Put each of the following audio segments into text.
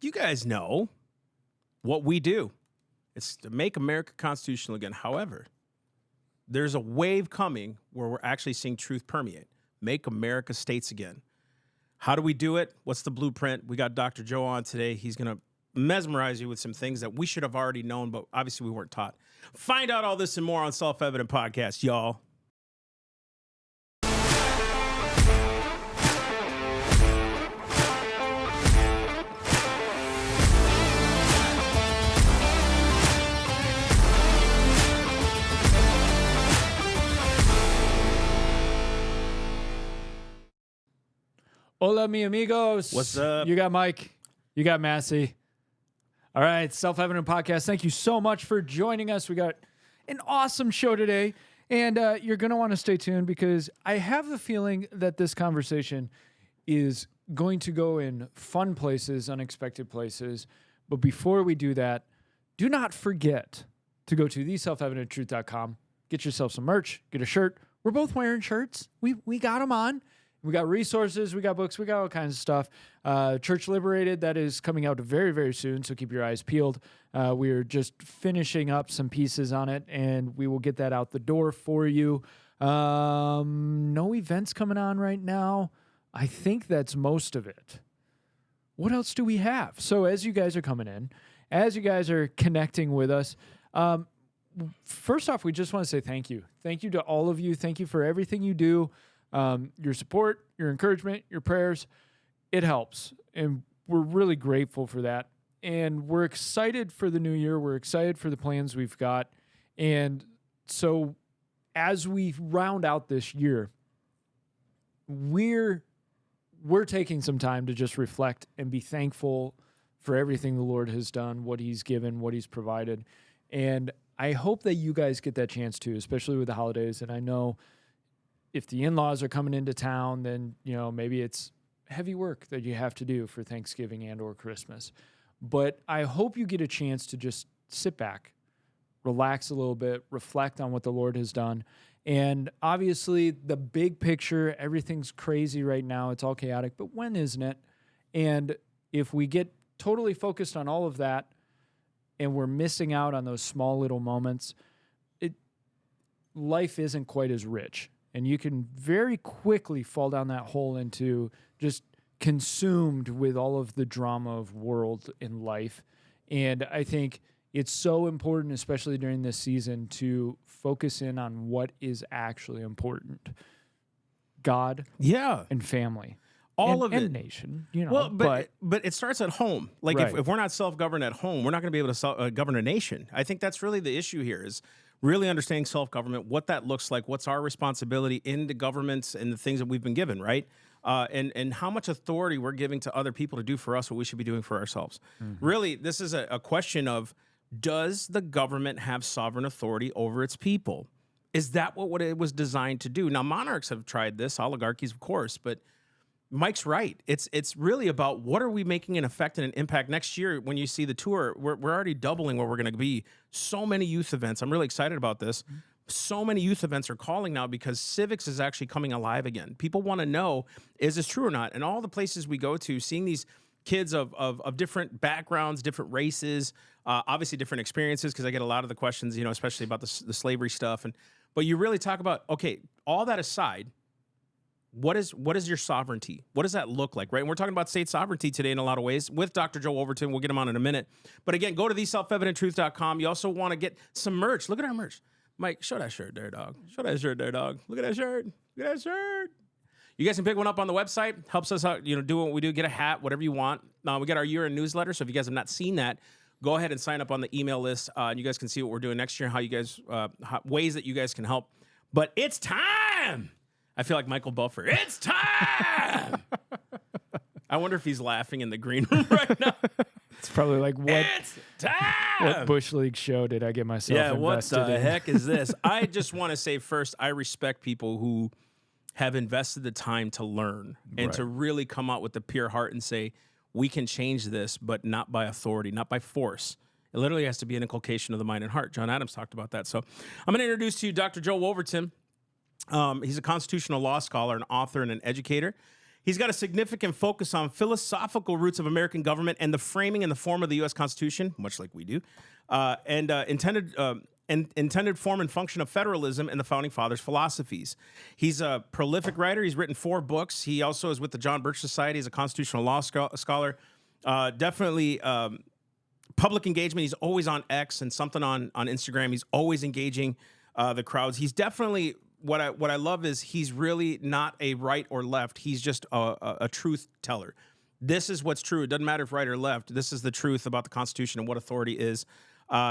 you guys know what we do. It's to make America constitutional again. However, there's a wave coming where we're actually seeing truth permeate. Make America states again. How do we do it? What's the blueprint? We got Dr. Joe on today. He's going to mesmerize you with some things that we should have already known, but obviously we weren't taught. Find out all this and more on Self-Evident Podcast, y'all. Hola, mi amigos. What's up? You got Mike. You got Massey. All right, Self-Evident Podcast. Thank you so much for joining us. We got an awesome show today, and you're going to want to stay tuned because I have the feeling that this conversation is going to go in fun places, unexpected places. But before we do that, do not forget to go to theselfevidenttruth.com. Get yourself some merch. Get a shirt. We're both wearing shirts. We got them on. We got resources, we got books, we got all kinds of stuff. Church Liberated, that is coming out very, very soon, so keep your eyes peeled. We are just finishing up some pieces on it, and we will get that out the door for you. No events coming on right now. I think that's most of it. What else do we have? So as you guys are coming in, as you guys are connecting with us, first off, we just want to say thank you. Thank you to all of you. Thank you for everything you do. Your support, your encouragement, your prayers, it helps. And we're really grateful for that. And we're excited for the new year. We're excited for the plans we've got. And so as we round out this year, we're taking some time to just reflect and be thankful for everything the Lord has done, what he's given, what he's provided. And I hope that you guys get that chance too, especially with the holidays. And I know if the in-laws are coming into town, then, maybe it's heavy work that you have to do for Thanksgiving and or Christmas. But I hope you get a chance to just sit back, relax a little bit, reflect on what the Lord has done. And obviously the big picture, everything's crazy right now. It's all chaotic, but when isn't it? And if we get totally focused on all of that and we're missing out on those small little moments, life isn't quite as rich. And you can very quickly fall down that hole into just consumed with all of the drama of world and life. And I think it's so important, especially during this season, to focus in on what is actually important. God, and family. All of it. And nation, Well, but it starts at home. Like, right. if we're not self-governed at home, we're not going to be able to govern a nation. I think that's really the issue here is really understanding self-government, what that looks like, what's our responsibility in the governments and the things that we've been given, right? And how much authority we're giving to other people to do for us what we should be doing for ourselves. Mm-hmm. Really, this is a question of, does the government have sovereign authority over its people? Is that what it was designed to do? Now, monarchs have tried this, oligarchies, of course, but Mike's right. It's really about what are we making an effect and an impact next year. When you see the tour, we're already doubling where we're going to be. So many youth events. I'm really excited about this. So many youth events are calling now because civics is actually coming alive again. People want to know, is this true or not? And all the places we go to, seeing these kids of different backgrounds, different races, obviously different experiences, because I get a lot of the questions, especially about the slavery stuff. But you really talk about, okay, all that aside, what is your sovereignty? What does that look like, right? And we're talking about state sovereignty today in a lot of ways with Dr. Joe Wolverton. We'll get him on in a minute. But again, go to theselfevidenttruth.com. You also want to get some merch. Look at our merch. Mike, show that shirt there, dog. Show that shirt there, dog. Look at that shirt. Look at that shirt. You guys can pick one up on the website. Helps us out, do what we do. Get a hat, whatever you want. We got our year-end newsletter. So if you guys have not seen that, go ahead and sign up on the email list. And you guys can see what we're doing next year and how you guys, ways that you guys can help. But it's time. I feel like Michael Buffer. It's time. I wonder if he's laughing in the green room right now. It's probably like, it's time. What Bush League show did I get myself invested in? What the heck is this? I just want to say first, I respect people who have invested the time to learn and to really come out with the pure heart and say, we can change this, but not by authority, not by force. It literally has to be an inculcation of the mind and heart. John Adams talked about that. So I'm going to introduce to you Dr. Joe Wolverton. He's a constitutional law scholar, an author, and an educator. He's got a significant focus on philosophical roots of American government and the framing and the form of the U.S. Constitution, much like we do, and intended form and function of federalism and the Founding Fathers' philosophies. He's a prolific writer. He's written 4 books. He also is with the John Birch Society as a constitutional law scholar. Definitely public engagement. He's always on X and something on Instagram. He's always engaging the crowds. He's definitely... What I love is he's really not a right or left. He's just a truth teller. This is what's true. It doesn't matter if right or left. This is the truth about the Constitution and what authority is.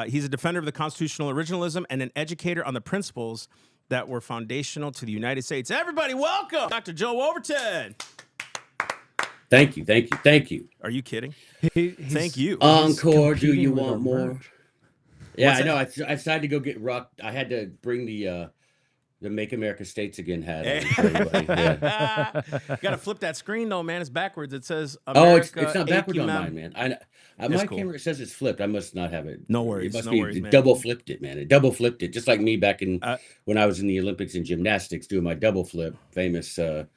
He's a defender of the constitutional originalism and an educator on the principles that were foundational to the United States. Everybody, welcome Dr. Joe Wolverton. Thank you, thank you, thank you. Are you kidding? Thank you. Encore, do you want more? Merch. Yeah, I know. I decided to go get rocked. I had to bring the Make America States Again hat on for everybody. Yeah. You got to flip that screen though, man. It's backwards. It says America, America, it's not backwards on AQM. mine, man. My cool. camera says it's flipped. I must not have it. No worries, It must no be worries, man. double flipped it, man. It double flipped it, just like me back in when I was in the Olympics in gymnastics doing my double flip. Famous for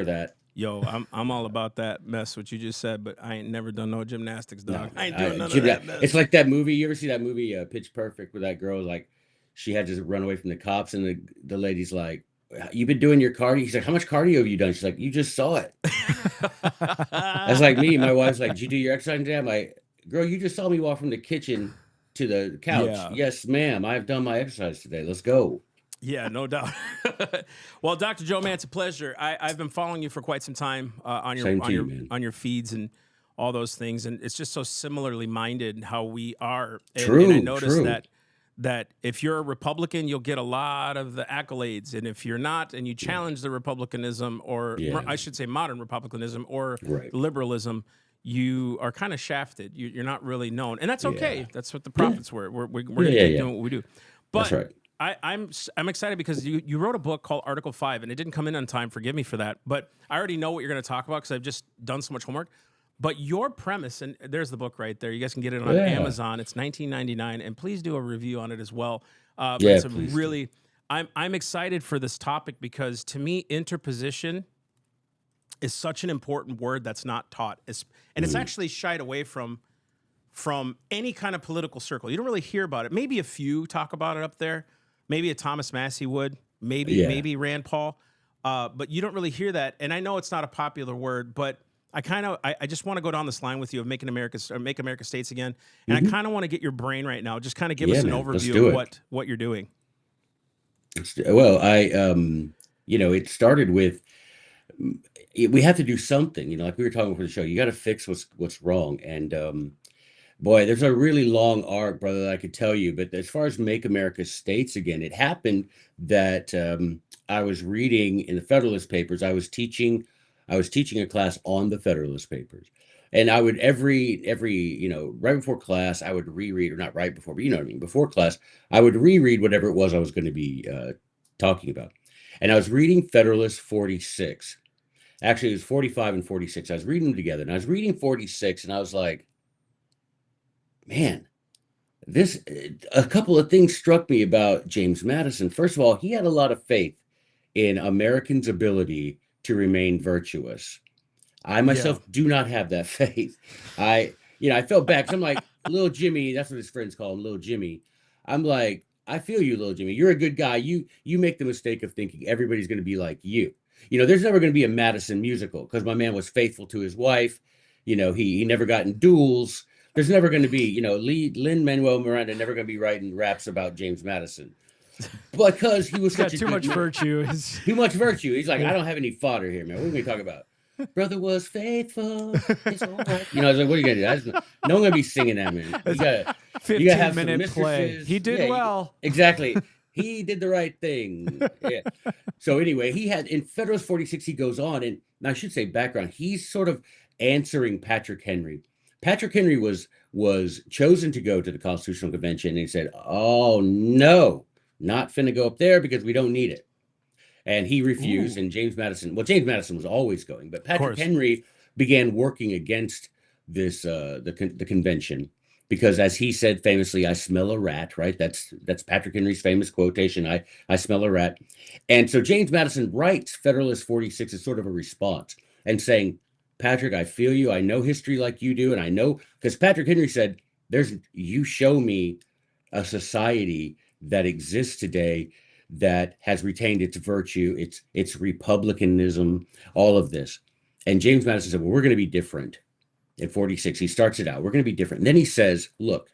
that. Yo, I'm all about that mess, what you just said, but I ain't never done no gymnastics, dog. No, I ain't doing none of that mess. It's like that movie. You ever see that movie, Pitch Perfect, where that girl, like, she had to run away from the cops, and the lady's like, "You've been doing your cardio?" He's like, "How much cardio have you done?" She's like, "You just saw it." That's like me. My wife's like, "Did you do your exercise today?" I'm like, "Girl, you just saw me walk from the kitchen to the couch." Yeah. "Yes, ma'am. I've done my exercise today. Let's go." Yeah, no doubt. Well, Dr. Joe, man, it's a pleasure. I've been following you for quite some time on your feeds and all those things, and it's just so similarly minded how we are. And I noticed that if you're a Republican, you'll get a lot of the accolades, and if you're not, and you challenge the Republicanism, or I should say modern Republicanism or liberalism, you are kind of shafted. You're not really known, and that's okay. That's what the prophets were. We're going to keep doing what we do. But that's right. I'm excited because you wrote a book called Article 5, and it didn't come in on time. Forgive me for that. But I already know what you're going to talk about because I've just done so much homework. But your premise, and there's the book right there. You guys can get it on Amazon. It's $19.99, and please do a review on it as well. It's a really, I'm excited for this topic because to me, interposition is such an important word that's not taught, and it's actually shied away from any kind of political circle. You don't really hear about it. Maybe a few talk about it up there. Maybe a Thomas Massey would. Maybe Rand Paul. But you don't really hear that. And I know it's not a popular word, but I just want to go down this line with you of Make America States Again. And I kind of want to get your brain right now. Just kind of give us an overview of what you're doing. Well, it started with, we have to do something, like we were talking before the show. You got to fix what's wrong. And boy, there's a really long arc, brother, that I could tell you. But as far as Make America States Again, it happened that I was reading in the Federalist Papers. I was teaching a class on the Federalist Papers. And I would every right before class, I would reread, or not right before, but you know what I mean, before class, I would reread whatever it was I was going to be talking about. And I was reading Federalist 46. Actually, it was 45 and 46. I was reading them together. And I was reading 46, and I was like, man, a couple of things struck me about James Madison. First of all, he had a lot of faith in Americans' ability to remain virtuous. I myself do not have that faith. I felt bad because I'm like, little Jimmy, that's what his friends call him, little Jimmy. I'm like, I feel you, little Jimmy. You're a good guy. You make the mistake of thinking everybody's going to be like you. There's never going to be a Madison musical because my man was faithful to his wife. He never got in duels. There's never going to be, Lin-Manuel Miranda never going to be writing raps about James Madison because he was got too much virtue. Too much virtue. He's like, I don't have any fodder here, man. What are we talking about? Brother was faithful. It's all right. I was like, what are you going to do? No one going to be singing that, man. You got to have 15-minute play. He did well. Exactly. He did the right thing. Yeah. So anyway, he had in Federalist 46, he goes on, and I should say background, he's sort of answering Patrick Henry. Patrick Henry was chosen to go to the Constitutional Convention, and he said, "Oh no, not finna go up there because we don't need it." And he refused. And James Madison was always going, but Patrick Henry began working against this the convention because, as he said famously, "I smell a rat." Right? That's Patrick Henry's famous quotation. I smell a rat. And so James Madison writes Federalist 46 as sort of a response. and saying, Patrick, I feel you. I know history like you do. And I know, because Patrick Henry said, you show me a society that exists today that has retained its virtue, its republicanism, all of this. And James Madison said, well, we're going to be different. In 46, he starts it out. We're going to be different. And then he says, look,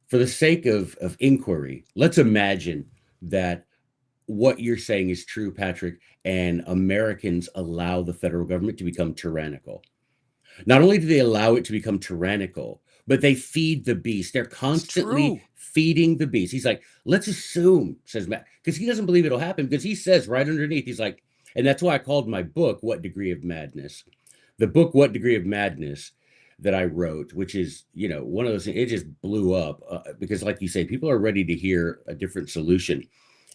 for the sake of inquiry, let's imagine that what you're saying is true, Patrick, and Americans allow the federal government to become tyrannical. Not only do they allow it to become tyrannical, but they feed the beast. They're constantly feeding the beast. He's like, let's assume, says Matt, because he doesn't believe it'll happen, because he says right underneath, he's like, and that's why I called my book, What Degree of Madness? The book, What Degree of Madness, that I wrote, which is, one of those things, it just blew up because, like you say, people are ready to hear a different solution.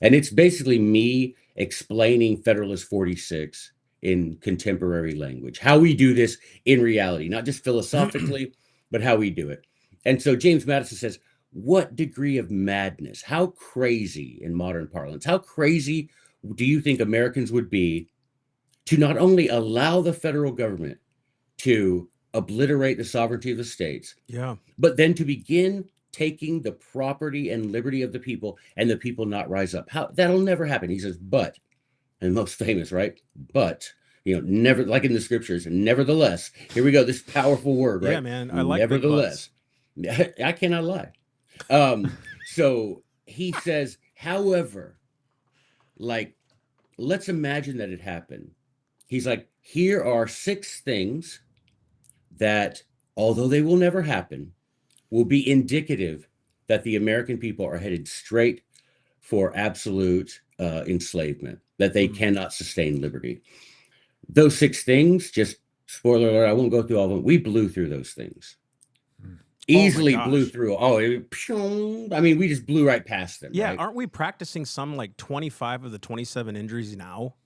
And it's basically me explaining Federalist 46 in contemporary language, how we do this in reality, not just philosophically, but how we do it. And so James Madison says, what degree of madness, how crazy in modern parlance, how crazy do you think Americans would be to not only allow the federal government to obliterate the sovereignty of the states, but then to begin taking the property and liberty of the people and the people not rise up? How that'll never happen. He says, but, and most famous, right? But, never, like in the scriptures, nevertheless, here we go, this powerful word, right? Yeah, man. I like nevertheless. I cannot lie. So he says, however, like, let's imagine that it happened. He's like, here are 6 things that, although they will never happen, will be indicative that the American people are headed straight for absolute enslavement, that they cannot sustain liberty. Those 6 things, just spoiler alert, I won't go through all of them. We blew through those things. Easily blew through. I mean, we just blew right past them. Yeah, right? aren't we practicing some like 25 of the 27 injuries now?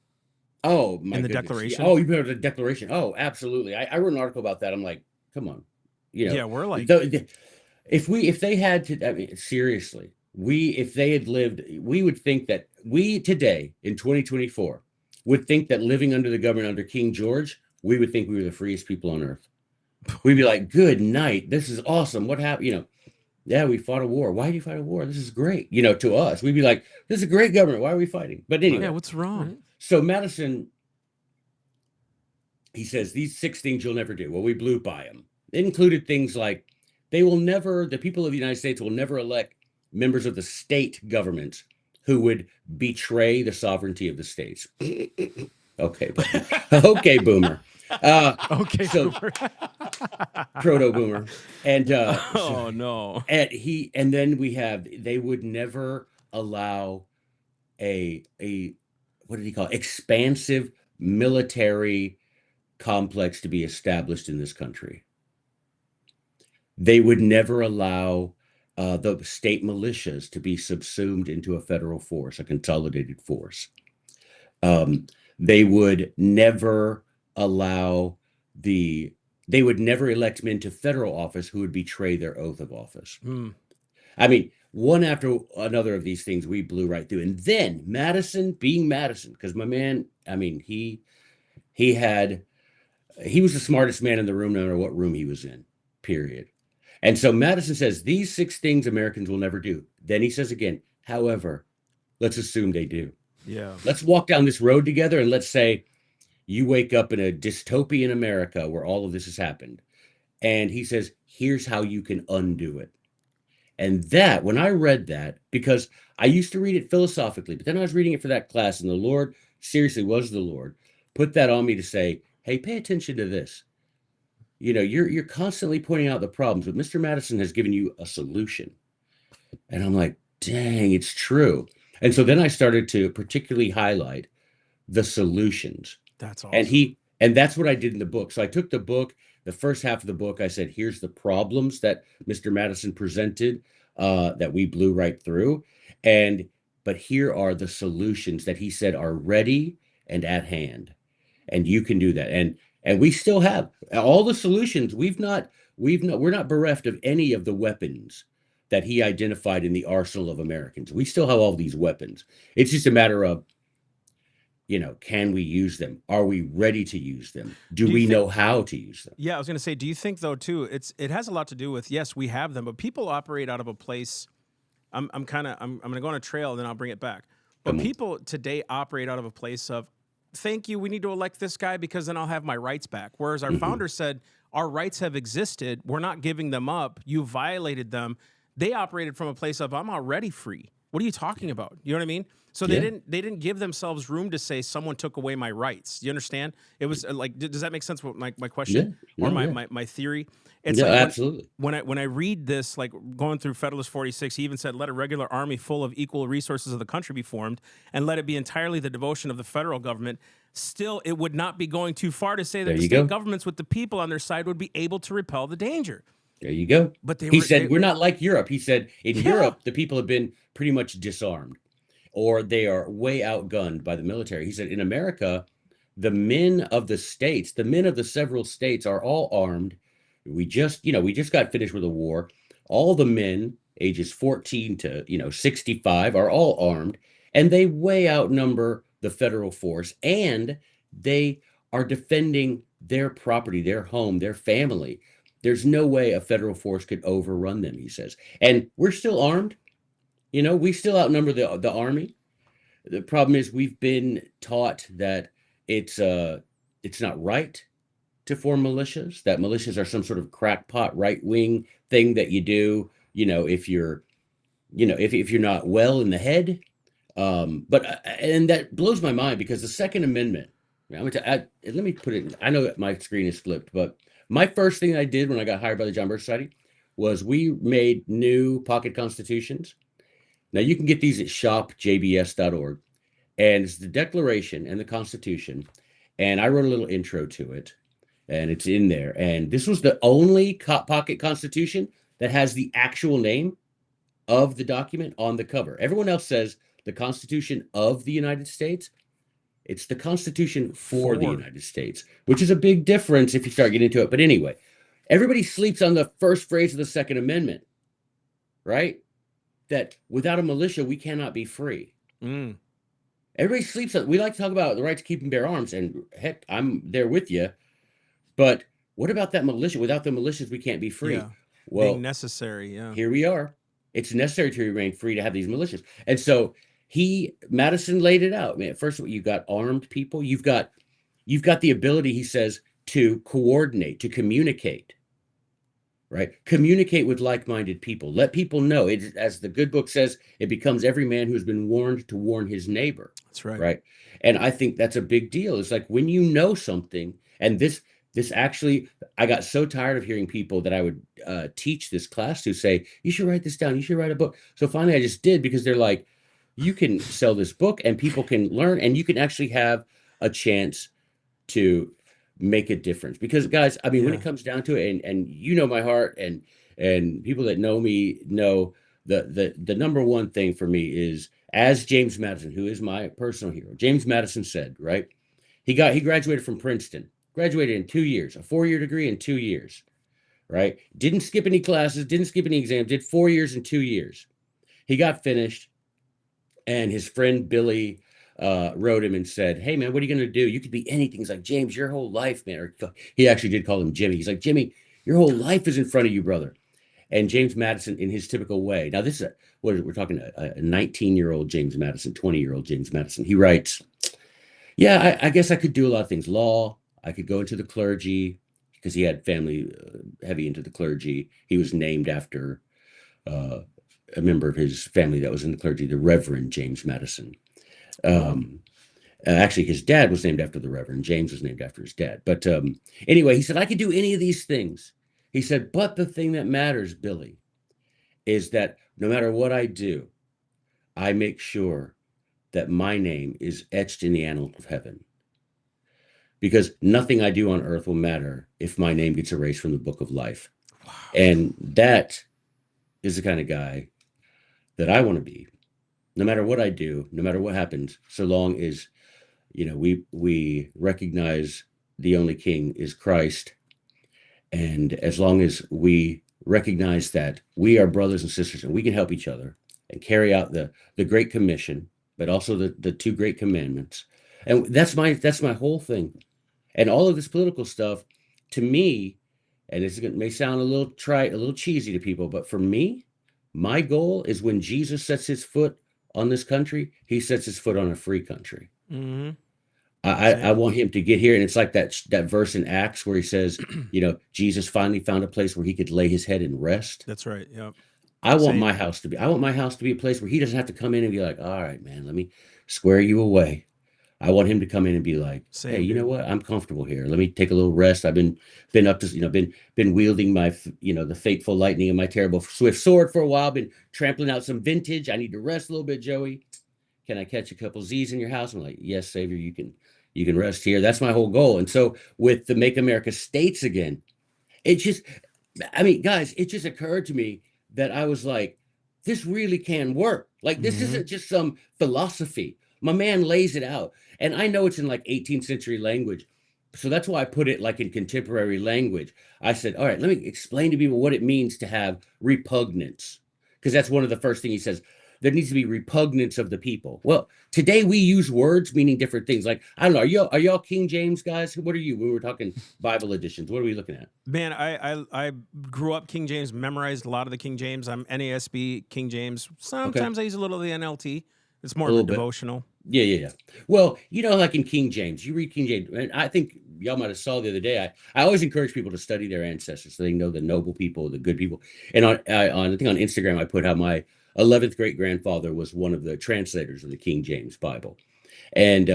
Oh, my in the goodness. Declaration? Oh, you put the Declaration. Oh, absolutely. I wrote an article about that. I'm like, come on. Yeah, we're like, if they had to, I mean, seriously, if they had lived, we would think that we today in 2024 would think that living under the government under King George, we would think we were the freest people on earth. We'd be like, good night. This is awesome. What happened? Yeah, we fought a war. Why did you fight a war? This is great. To us, we'd be like, this is a great government. Why are we fighting? But anyway. Yeah, what's wrong? So Madison, he says, these 6 things you'll never do. Well, we blew by them. It included things like the people of the United States will never elect members of the state government who would betray the sovereignty of the states. Okay, okay, boomer. Okay, so boomer. Proto boomer. And oh no. And then we have, they would never allow a what did he call it? Expansive military complex to be established in this country. They would never allow the state militias to be subsumed into a federal force, a consolidated force. They would never allow they would never elect men to federal office who would betray their oath of office. I mean, one after another of these things we blew right through. And then Madison, being Madison, because my man, I mean, he was the smartest man in the room, no matter what room he was in, period. And so Madison says, these 6 things Americans will never do. Then he says again, however, let's assume they do. Yeah. Let's walk down this road together and let's say you wake up in a dystopian America where all of this has happened. And he says, here's how you can undo it. And that, when I read that, because I used to read it philosophically, but then I was reading it for that class, and the Lord, seriously was the Lord, put that on me to say, hey, pay attention to this. You're constantly pointing out the problems, but Mr. Madison has given you a solution. And I'm like, dang, it's true. And so then I started to particularly highlight the solutions. That's awesome. And that's what I did in the book. So I took the book, the first half of the book, I said, here's the problems that Mr. Madison presented that we blew right through. But here are the solutions that he said are ready and at hand. And you can do that. And we still have all the solutions. We're not bereft of any of the weapons that he identified in the arsenal of Americans. We still have all these weapons. It's just a matter of can we use them? Are we ready to use them? Do Do you we think? know how to use them? Yeah, I was going to say, do you think though too? It has a lot to do with, yes, we have them, but people operate out of a place. I'm going to go on a trail, and then I'll bring it back. But Come on. people today operate out of a place of, thank you, we need to elect this guy because then I'll have my rights back. Whereas our Hmm. founders said our rights have existed, we're not giving them up. You violated them. They operated from a place of, I'm already free. What are you talking about? You know what I mean? So Yeah. they didn't give themselves room to say someone took away my rights. You understand? It was like, does that make sense? What my Yeah. question or No, yeah. my theory? It's Yeah, like absolutely. when I read this, like going through Federalist 46, he even said, "Let a regular army full of equal resources of the country be formed, and let it be entirely the devotion of the federal government." Still, it would not be going too far to say that There the you state go. governments with the people on their side would be able to repel the danger. There you go. But He said, we're not like Europe. He said, in yeah, Europe, the people have been pretty much disarmed, or they are way outgunned by the military. He said, in America, the men of the states, the men of the several states are all armed. We just got finished with a war. All the men ages 14 to, 65 are all armed, and they way outnumber the federal force, and they are defending their property, their home, their family. There's no way a federal force could overrun them, he says. And we're still armed. We still outnumber the army. The problem is we've been taught that it's not right to form militias, that militias are some sort of crackpot right wing thing that you do, if you're not well in the head. But and that blows my mind because the Second Amendment. Let me put it. I know that my screen is flipped, but my first thing I did when I got hired by the John Birch Society was we made new pocket constitutions. Now you can get these at shopjbs.org, and it's the Declaration and the Constitution. And I wrote a little intro to it, and it's in there. And this was the only pocket constitution that has the actual name of the document on the cover. Everyone else says the Constitution of the United States. It's the Constitution for the United States, which is a big difference if you start getting into it. But anyway, everybody sleeps on the first phrase of the Second Amendment, right? That without a militia, we cannot be free. Mm. Everybody sleeps on. We like to talk about the right to keep and bear arms, and heck, I'm there with you. But what about that militia? Without the militias, we can't be free. Yeah. Being Well, necessary. Yeah. here we are. It's necessary to remain free to have these militias. And so Madison laid it out. Man, first of all, you've got armed people. You've got the ability, he says, to coordinate, to communicate, right? Communicate with like-minded people. Let people know. It, as the good book says, it becomes every man who has been warned to warn his neighbor. That's right. Right. And I think that's a big deal. It's like when you know something, and this actually, I got so tired of hearing people that I would teach this class to say, you should write this down. You should write a book. So finally I just did, because they're like, you can sell this book and people can learn, and you can actually have a chance to make a difference. Because guys, I mean, when it comes down to it, and my heart, and people that know me know the number one thing for me is, as James Madison, who is my personal hero, James Madison said, right? He graduated from Princeton, graduated in 2 years, a 4-year degree in 2 years, right? Didn't skip any classes, didn't skip any exams, did 4 years in 2 years. He got finished, and his friend Billy wrote him and said, hey man, what are you going to do? You could be anything. He's like, James, your whole life, man. Or he actually did call him Jimmy. He's like, Jimmy, your whole life is in front of you, brother. And James Madison, in his typical way, now this is we're talking a 19-year-old James Madison, 20-year-old James Madison. He writes, yeah, I guess I could do a lot of things. Law, I could go into the clergy, because he had family heavy into the clergy. He was named after a member of his family that was in the clergy, the Reverend James Madison. Actually, his dad was named after the Reverend. James was named after his dad. But anyway, he said, I could do any of these things. He said, but the thing that matters, Billy, is that no matter what I do, I make sure that my name is etched in the annals of heaven. Because nothing I do on earth will matter if my name gets erased from the book of life. Wow. And that is the kind of guy that I want to be. No matter what I do, no matter what happens, so long as, we recognize the only king is Christ. And as long as we recognize that we are brothers and sisters and we can help each other and carry out the Great Commission, but also the two great commandments, And that's my whole thing. And all of this political stuff, to me, and may sound a little trite, a little cheesy to people, but for me, my goal is when Jesus sets his foot on this country, he sets his foot on a free country. Mm-hmm. I Same. want him to get here, and it's like that verse in Acts where he says, Jesus finally found a place where he could lay his head and rest. That's right. Yep. I want Same. my house to be. I want my house to be a place where he doesn't have to come in and be like, "All right, man, let me square you away." I want him to come in and be like, "Hey, Same, you know dude. what? I'm comfortable here. Let me take a little rest. I've been up to, been wielding my, the fateful lightning of my terrible swift sword for a while. Been trampling out some vintage. I need to rest a little bit, Joey. Can I catch a couple Z's in your house?" I'm like, "Yes, Savior, you can rest here." That's my whole goal. And so with the Make America States again, it just, I mean, guys, it just occurred to me that I was like, this really can work. Like, this Mm-hmm. isn't just some philosophy. My man lays it out. And I know it's in like 18th century language. So that's why I put it like in contemporary language. I said, all right, let me explain to people what it means to have repugnance. Because that's one of the first things he says. There needs to be repugnance of the people. Well, today we use words meaning different things. Like, I don't know, are y'all King James guys? What are you when we're talking Bible editions? What are we looking at? Man, I grew up King James, memorized a lot of the King James. I'm NASB, King James. Okay. Sometimes I use a little of the NLT. It's more A of a little bit. devotional. Yeah, yeah, yeah. Well, like in King James, you read King James, and I think y'all might have saw the other day. I always encourage people to study their ancestors so they know the noble people, the good people. And I think on Instagram, I put how my 11th great grandfather was one of the translators of the King James Bible, and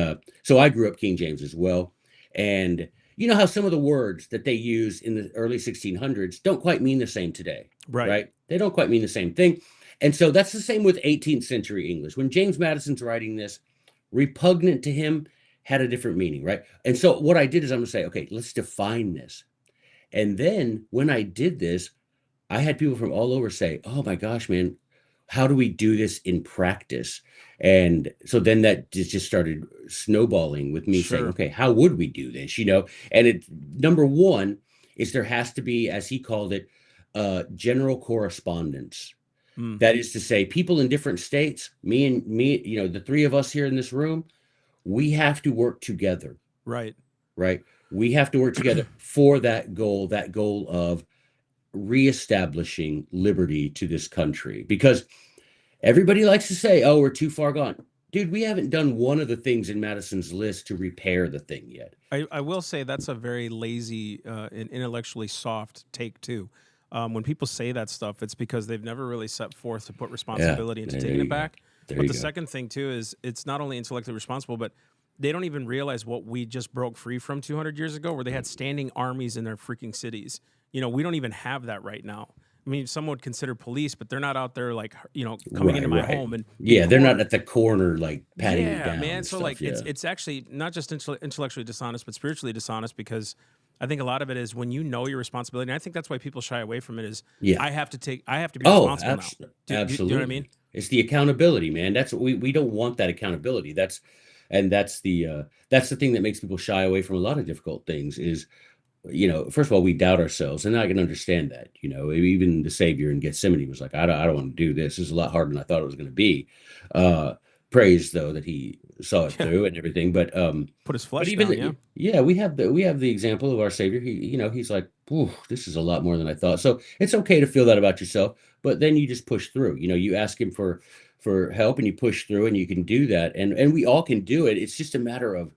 so I grew up King James as well. And you know how some of the words that they use in the early 1600s don't quite mean the same today, Right. right? They don't quite mean the same thing. And so that's the same with 18th century English. When James Madison's writing this, repugnant to him had a different meaning, right? And so what I did is I'm going to say, okay, let's define this. And then when I did this, I had people from all over say, "Oh my gosh, man, how do we do this in practice?" And so then that just started snowballing with me saying, Sure. "Okay, how would we do this?" And it number one is there has to be, as he called it, general correspondence. Mm. That is to say, people in different states, me, the three of us here in this room, we have to work together, Right. right? We have to work together for that goal of reestablishing liberty to this country. Because everybody likes to say, "Oh, we're too far gone." Dude, we haven't done one of the things in Madison's list to repair the thing yet. I will say that's a very lazy and intellectually soft take too. When people say that stuff, it's because they've never really set forth to put Yeah, responsibility into there taking it you go. back. There But you the go. second thing too is it's not only intellectually responsible, but they don't even realize what we just broke free from 200 years ago, where they had standing armies in their freaking cities. We don't even have that right now. I mean, some would consider police, but they're not out there like coming into Right, my right. home and being Yeah, they're not quartered. at the corner like patting you Yeah, down man. and So like stuff. Yeah. it's actually not just intellectually dishonest, but spiritually dishonest because I think a lot of it is when you know your responsibility. And I think that's why people shy away from it. Is Yeah. I have to be Oh, responsible now. Do you know what I mean? absolutely. It's the accountability, man. That's what we don't want, that accountability. That's the thing that makes people shy away from a lot of difficult things is, first of all, we doubt ourselves, and I can understand that. Even the Savior in Gethsemane was like, I don't want to do this. This is a lot harder than I thought it was going to be. Uh, Praise though that he saw it Yeah. through and everything. Put his But flesh even down. Yeah. yeah, we have the example of our Savior. He's like, "Ooh, this is a lot more than I thought." So it's okay to feel that about yourself, but then you just push through. You ask him for help and you push through, and you can do that. And we all can do it. It's just a matter of,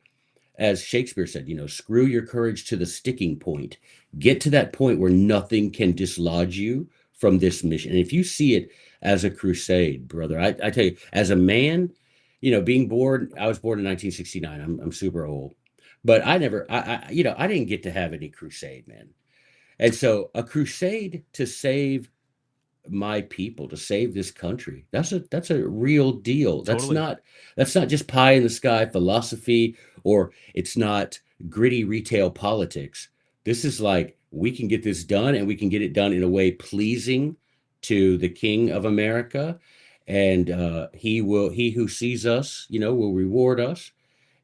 as Shakespeare said, screw your courage to the sticking point. Get to that point where nothing can dislodge you from this mission. And if you see it as a crusade, brother, I tell you, as a man, being born, I was born in 1969. I'm super old, but I never, I didn't get to have any crusade, man. And so a crusade to save my people, to save this country, that's a real deal. that's Totally. not that's not just pie in the sky philosophy, or it's not gritty retail politics. This is like, we can get this done, and we can get it done in a way pleasing to the King of America, and he who sees us, will reward us,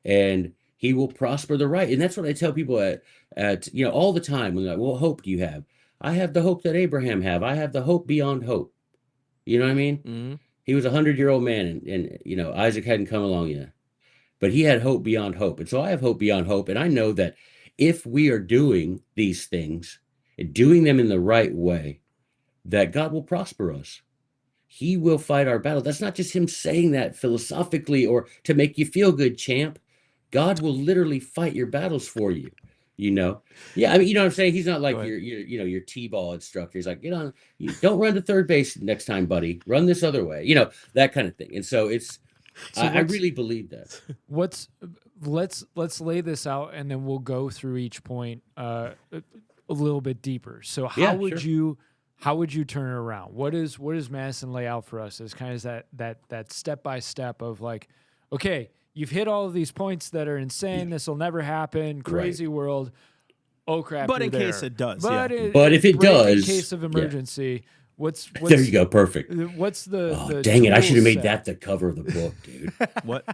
and he will prosper the right. And that's what I tell people at all the time. When they're like, "What hope do you have?" I have the hope that Abraham have. I have the hope beyond hope. You know what I mean? Hmm. He was 100-year-old man, and Isaac hadn't come along yet. but he had hope beyond hope. And so I have hope beyond hope. And I know that if we are doing these things and doing them in the right way, that God will prosper us. He will fight our battle. That's not just him saying that philosophically or to make you feel good, champ. God will literally fight your battles for you. You know, yeah. I mean, you know what I'm saying. He's not Go like ahead. your t-ball instructor. He's like, you don't run to third base next time, buddy. Run this other way. You know, that kind of thing. And so So I really believe that. what's let's lay this out, and then we'll go through each point a little bit deeper. So Yeah, sure. how would you turn it around? What does Madison lay out for us as kind of that step by step of like, okay, you've hit all of these points that are insane. This will never happen. Right. Crazy world. Oh crap! But you're in case there. it does, But yeah. But if it break in does, case of yeah, emergency. What's there you go. Perfect. what's Oh, the dang it. I should tool have made set? that the cover of the book, dude. What?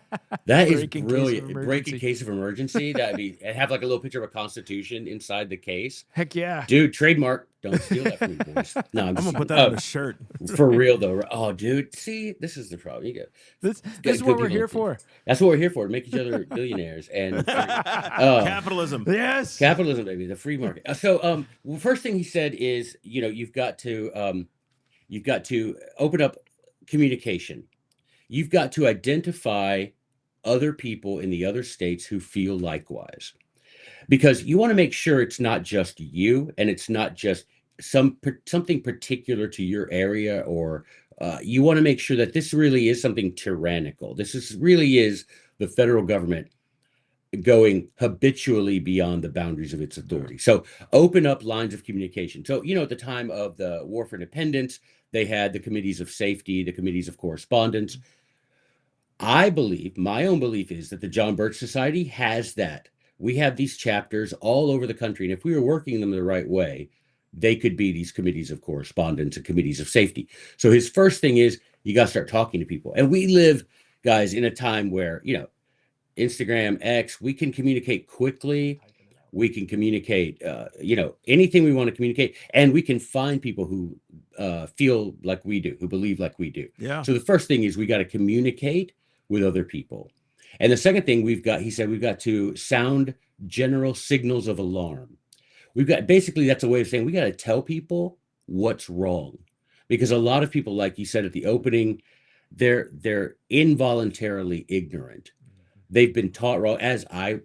That is Break in case of brilliant. Break in emergency. case of emergency. That'd be, and have like a little picture of a constitution inside the case. Heck yeah. Dude, trademark. Don't steal that from me, boys. No, I'm I'm just gonna put that on a shirt. for real though. Oh, dude. See, this is the problem. You get This good is what we're people here like you. for. That's what we're here for, to make each other billionaires and Capitalism. Yes. capitalism, baby, the free market. So, well, first thing he said is, you've got to open up communication. You've got to identify other people in the other states who feel likewise, because you want to make sure it's not just you and it's not just something particular to your area, or you want to make sure that this really is something tyrannical. Really is the federal government going habitually beyond the boundaries of its authority. So open up lines of communication. So, at the time of the War for Independence, they had the committees of safety, the committees of correspondence. I believe, my own belief is that the John Birch Society has that. We have these chapters all over the country, and if we were working them the right way, they could be these committees of correspondence and committees of safety. So his first thing is, you got to start talking to people. And we live, guys, in a time where, Instagram, X, we can communicate quickly. We can communicate, anything we want to communicate, and we can find people who feel like we do, who believe like we do. Yeah. So the first thing is we got to communicate with other people. And the second thing he said, we've got to sound general signals of alarm. Basically, that's a way of saying we got to tell people what's wrong. Because a lot of people, like you said at the opening, they're involuntarily ignorant. They've been taught wrong, as I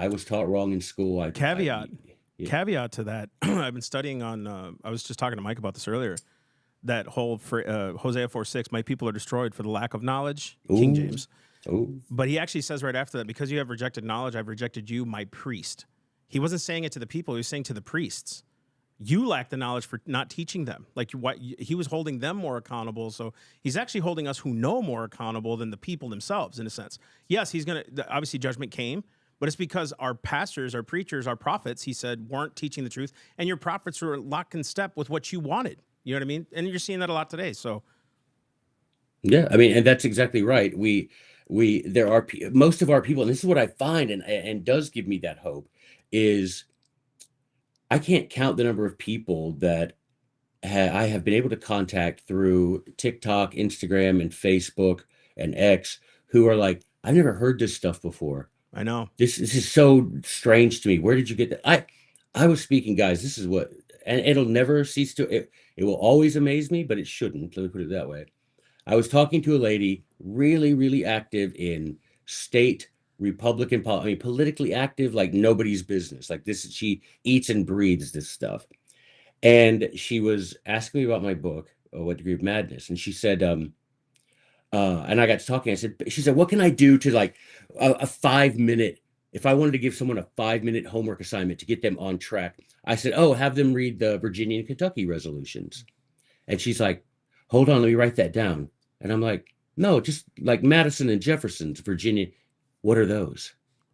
was taught wrong in school. Caveat Yeah. Caveat to that. I've been studying on. I was just talking to Mike about this earlier. That whole Hosea 4:6, my people are destroyed for the lack of knowledge. King Ooh. James. Oh, But he actually says right after that, because you have rejected knowledge, I've rejected you, my priest. He wasn't saying it to the people; he was saying to the priests. You lack the knowledge for not teaching them. Like he was holding them more accountable. So he's actually holding us who know more accountable than the people themselves, in a sense. Yes, he's going to, obviously judgment came, but it's because our pastors, our preachers, our prophets, he said, weren't teaching the truth. And your prophets were locked in step with what you wanted. You know what I mean? And you're seeing that a lot today. So yeah. I mean, and that's exactly right. There are most of our people, and this is what I find, and does give me that hope, is I can't count the number of people that I have been able to contact through TikTok, Instagram, and Facebook and X, who are like, I've never heard this stuff before. I know. This is so strange to me. Where did you get that? I was speaking, guys. This is what, and it'll never cease to. It will always amaze me, but it shouldn't. Let me put it that way. I was talking to a lady, really, really active in state Republican politics. I mean, politically active like nobody's business. Like this, she eats and breathes this stuff. And she was asking me about my book, What Degree of Madness, and she said, and I got to talking. She said, what can I do to like a 5 minute, if I wanted to give someone a 5 minute homework assignment to get them on track? I said, oh, have them read the Virginia and Kentucky resolutions. And she's like, hold on, let me write that down. And I'm like, no, just like Madison and Jefferson's Virginia. What are those?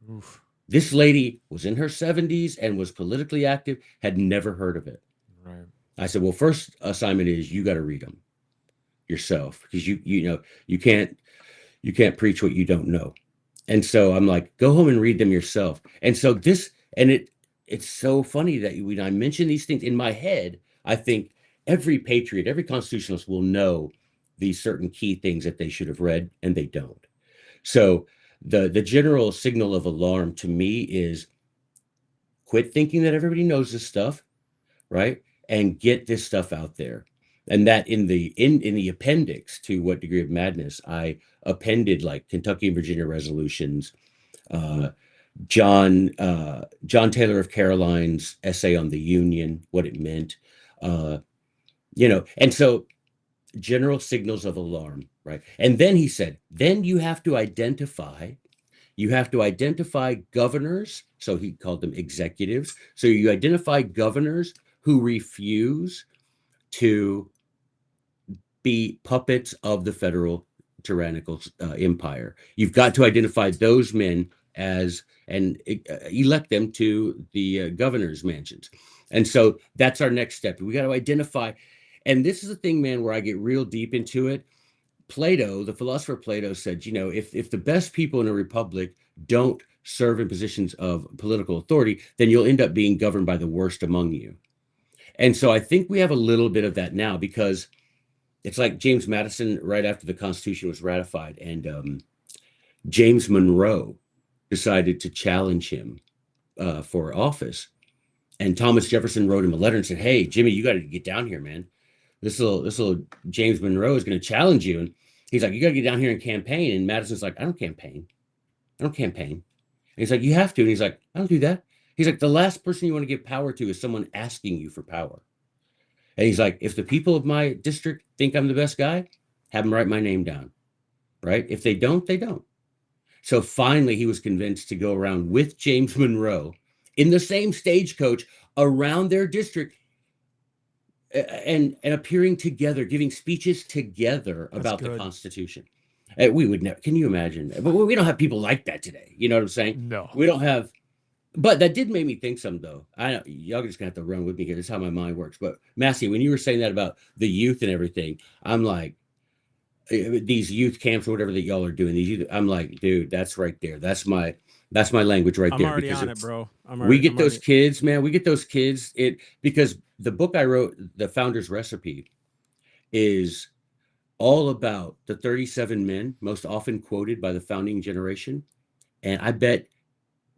Oof. This lady was in her 70s and was politically active, had never heard of it. Right. I said, well, first assignment is you got to read them yourself, because you can't preach what you don't know. And so I'm like, go home and read them yourself. And so it's so funny that when I mention these things in my head, I think every patriot, every constitutionalist will know these certain key things that they should have read, and they don't. So the general signal of alarm to me is quit thinking that everybody knows this stuff, right? And get this stuff out there. And that in the appendix to What Degree of Madness, I appended like Kentucky and Virginia resolutions, uh, John Taylor of Caroline's essay on the Union, what it meant, uh, and so general signals of alarm, right? And then he said, then you have to identify governors. So he called them executives. So you identify governors who refuse to be puppets of the federal tyrannical empire. You've got to identify those men as and elect them to the governor's mansions. And so that's our next step. We got to identify. And this is the thing, man, where I get real deep into it. Plato, the philosopher Plato said, if the best people in a republic don't serve in positions of political authority, then you'll end up being governed by the worst among you. And so I think we have a little bit of that now, because it's like James Madison, right after the Constitution was ratified, and James Monroe decided to challenge him for office. And Thomas Jefferson wrote him a letter and said, "Hey, Jimmy, you got to get down here, man. This little James Monroe is going to challenge you." And he's like, "You got to get down here and campaign." And Madison's like, "I don't campaign. I don't campaign." And he's like, "You have to." And he's like, "I don't do that." He's like, "The last person you want to give power to is someone asking you for power." And he's like, "If the people of my district think I'm the best guy, have them write my name down, right? If they don't, they don't." So finally, he was convinced to go around with James Monroe in the same stagecoach around their district, and appearing together, giving speeches together about the Constitution. We would never, can you imagine? But we don't have people like that today. You know what I'm saying? No. We don't have, but that did make me think some, though. Y'all just gonna have to run with me here. This is how my mind works. But Massey, when you were saying that about the youth and everything, I'm like, these youth camps or whatever that y'all are doing, I'm like, dude, that's right there. That's my language right there. I'm already on it, bro. We get those kids, man. We get those kids. Because the book I wrote, The Founder's Recipe, is all about the 37 men most often quoted by the founding generation. And I bet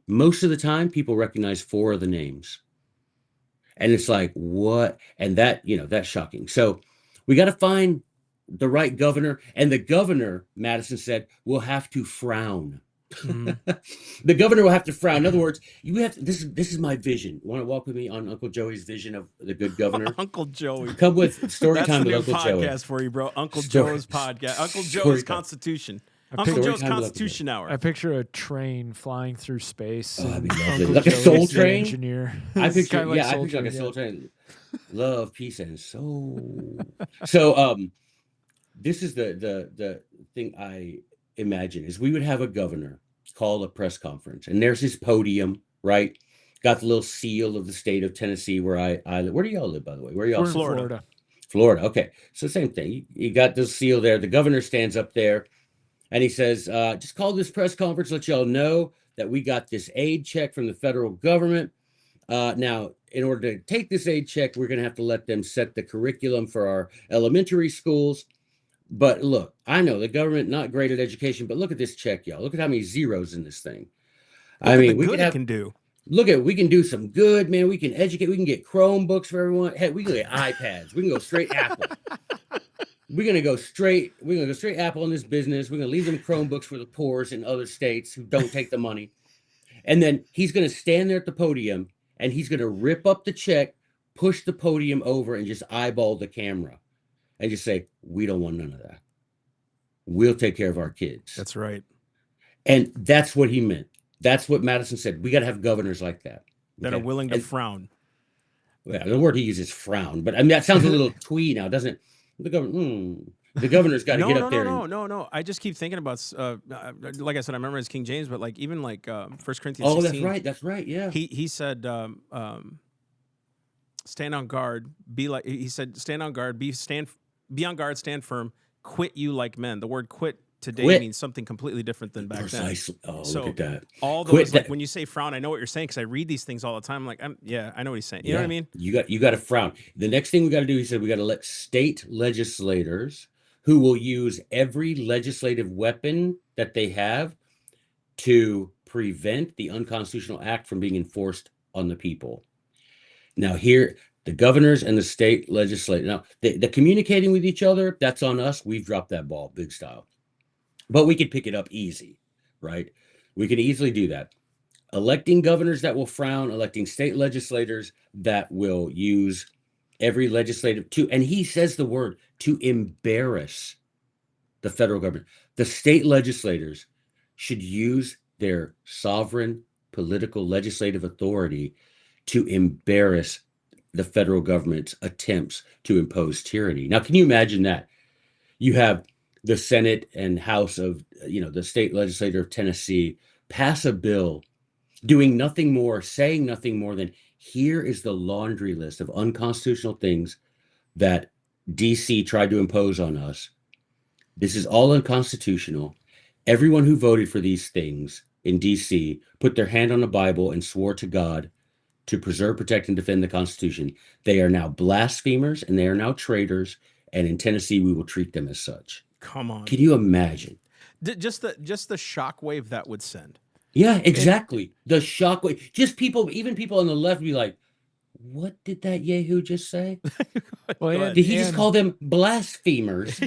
most of the time people recognize 4 of the names. And it's like, what? And that's shocking. So we got to find the right governor. And the governor, Madison said, will have to frown. Mm-hmm. The governor will have to frown. In other words, you have to, this is my vision. You want to walk with me on Uncle Joey's vision of the good governor? Uncle Joey. Come with story time with Uncle Joey. That's the new podcast for you, bro. Uncle Joe's podcast. Uncle Joe's Constitution. Uncle Joe's Constitution Hour. I picture a train flying through space. Oh, that'd be lovely. Like a soul train? Engineer. I picture like a soul train. Love, peace, and soul. So this is the thing I imagine is we would have a governor call a press conference, and there's his podium, right? Got the little seal of the state of Tennessee where I live. Where do y'all live, by the way? Where are y'all? Florida. Florida. Okay. So same thing. You got the seal there. The governor stands up there and he says, just call this press conference, let y'all know that we got this aid check from the federal government. Now, in order to take this aid check, we're going to have to let them set the curriculum for our elementary schools. But look, I know the government not great at education, but look at this check, y'all. Look at how many zeros in this thing. We can do. Look at, we can do some good, man. We can educate. We can get Chromebooks for everyone. Heck, we can get iPads. We can go straight Apple. We're gonna go straight Apple in this business. We're gonna leave them Chromebooks for the poors in other states who don't take the money. And then he's gonna stand there at the podium and he's gonna rip up the check, push the podium over, and just eyeball the camera. And just say, we don't want none of that. We'll take care of our kids. That's right. And that's what he meant. That's what Madison said. We got to have governors like that. That are willing to frown. Yeah, the word he uses, frown. But I mean, that sounds a little twee now, doesn't it? The governor's got to get up there. No. I just keep thinking about, like I said, I remember as King James, but like even like 1 Corinthians 16. That's right. Yeah. He said, stand on guard, stand on guard, be on guard, stand firm, quit you like men. The word quit today means something completely different than back Precisely. then. Oh, look at that. All those, like when you say frown, I know what you're saying because I read these things all the time. I'm like, I know what he's saying. You know what I mean? You got to frown. The next thing we got to do, he said, we got to let state legislators who will use every legislative weapon that they have to prevent the unconstitutional act from being enforced on the people. Now, here, the governors and the state legislature, now, the communicating with each other, that's on us. We've dropped that ball big style. But we could pick it up easy, right? We could easily do that. Electing governors that will frown, electing state legislators that will use every legislative and he says the word, to embarrass the federal government. The state legislators should use their sovereign political legislative authority to embarrass the federal government's attempts to impose tyranny. Now, can you imagine that? You have the Senate and House of, the state legislature of Tennessee pass a bill doing nothing more, saying nothing more than, here is the laundry list of unconstitutional things that DC tried to impose on us. This is all unconstitutional. Everyone who voted for these things in DC put their hand on the Bible and swore to God to preserve, protect, and defend the Constitution. They are now blasphemers and they are now traitors. And in Tennessee, we will treat them as such. Come on. Can you imagine? Just the shockwave that would send. Yeah, exactly. The shockwave. Just even people on the left be like, what did that Yahoo just say? Well, did he just call them blasphemers?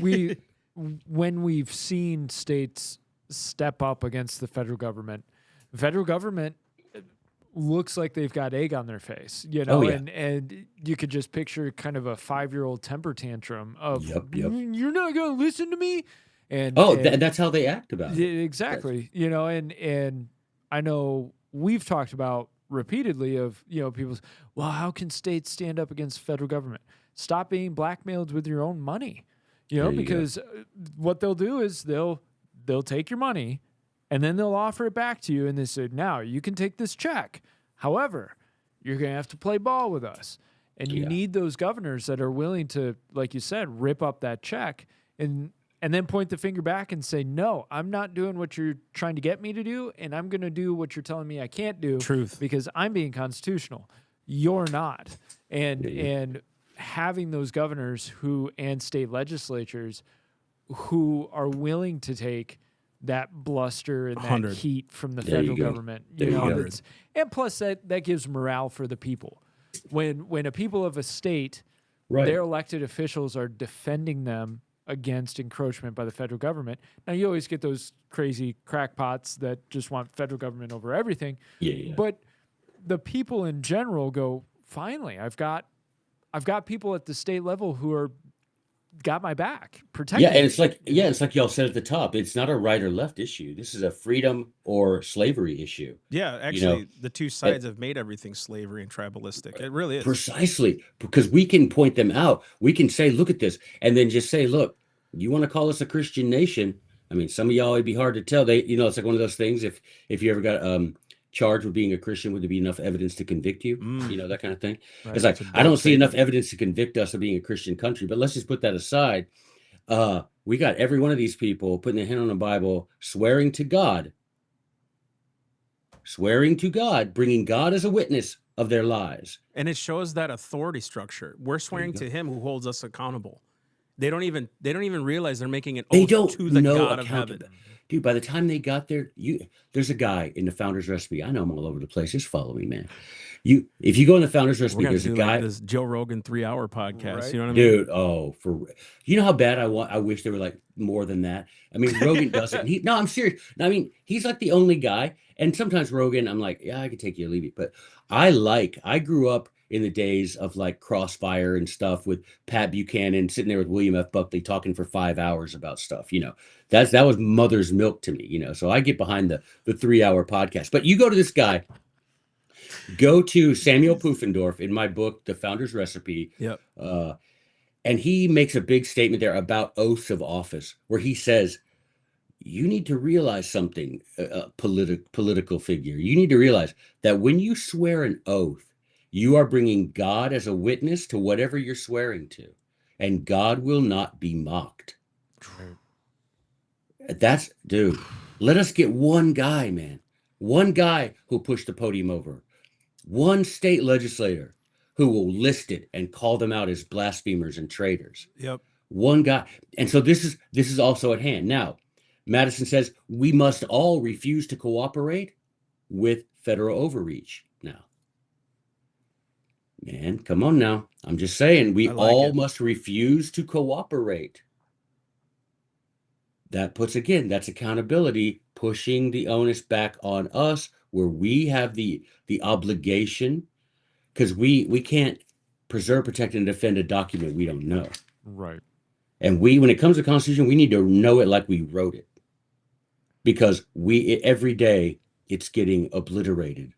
When we've seen states step up against the federal government looks like they've got egg on their face, Oh, yeah. and you could just picture kind of a 5-year-old temper tantrum of, Yep. You're not going to listen to me. And that's how they act about it. Exactly. And I know we've talked about repeatedly of, people, well, how can states stand up against the federal government? Stop being blackmailed with your own money, because what they'll do is they'll take your money and then they'll offer it back to you. And they say, now you can take this check. However, you're going to have to play ball with us. And you need those governors that are willing to, like you said, rip up that check and then point the finger back and say, no, I'm not doing what you're trying to get me to do, and I'm going to do what you're telling me I can't do. Truth. Because I'm being constitutional. You're not. And having those governors and state legislatures who are willing to take that bluster and that 100. heat from the There you federal go. government. There you go. And plus that gives morale for the people. When a people of a state, Right. their elected officials are defending them against encroachment by the federal government. Now, you always get those crazy crackpots that just want federal government over everything. Yeah. But the people in general go, finally, I've got people at the state level who are got my back, protecting Yeah, and me. it's like y'all said at the top. It's not a right or left issue. This is a freedom or slavery issue. Yeah, actually, the two sides have made everything slavery and tribalistic. It really is. Precisely, because we can point them out. We can say, look at this, and then just say, look, you want to call us a Christian nation? I mean, some of y'all, it'd be hard to tell. It's like one of those things. If you ever got charged with being a Christian, would there be enough evidence to convict you? That kind of thing. Right. It's like, I don't see enough evidence to convict us of being a Christian country, but let's just put that aside. We got every one of these people putting their hand on the Bible, swearing to God, bringing God as a witness of their lies. And it shows that authority structure. We're swearing to him who holds us accountable. They don't even realize they're making an oath to the God of heaven. Dude, by the time they got there, there's a guy in the Founder's Recipe. I know I'm all over the place. Just follow me, man. If you go in the Founder's Recipe, there's a guy. Like this Joe Rogan 3-hour podcast. Right. You know what I mean? Dude, you know how bad I wish there were like more than that. I mean, Rogan does it. No, I'm serious. I mean, he's like the only guy. And sometimes Rogan, I'm like, yeah, I could take you or leave it. But I grew up in the days of like Crossfire and stuff with Pat Buchanan sitting there with William F. Buckley talking for 5 hours about stuff. That was mother's milk to me. So I get behind the 3-hour podcast. But you go to this guy, go to Samuel Pufendorf in my book, The Founder's Recipe. Yep. And he makes a big statement there about oaths of office, where he says, you need to realize something, political figure. You need to realize that when you swear an oath, you are bringing God as a witness to whatever you're swearing to, and God will not be mocked. Dude, let us get one guy, man. One guy who'll push the podium over. One state legislator who will list it and call them out as blasphemers and traitors. Yep. One guy. And so this is also at hand. Now, Madison says we must all refuse to cooperate with federal overreach. Now, man, come on now. I'm just saying we I like all it. must refuse to cooperate. That puts, again, that's accountability, pushing the onus back on us, where we have the obligation, because we can't preserve, protect, and defend a document we don't know. Right. And when it comes to Constitution, we need to know it like we wrote it, because every day it's getting obliterated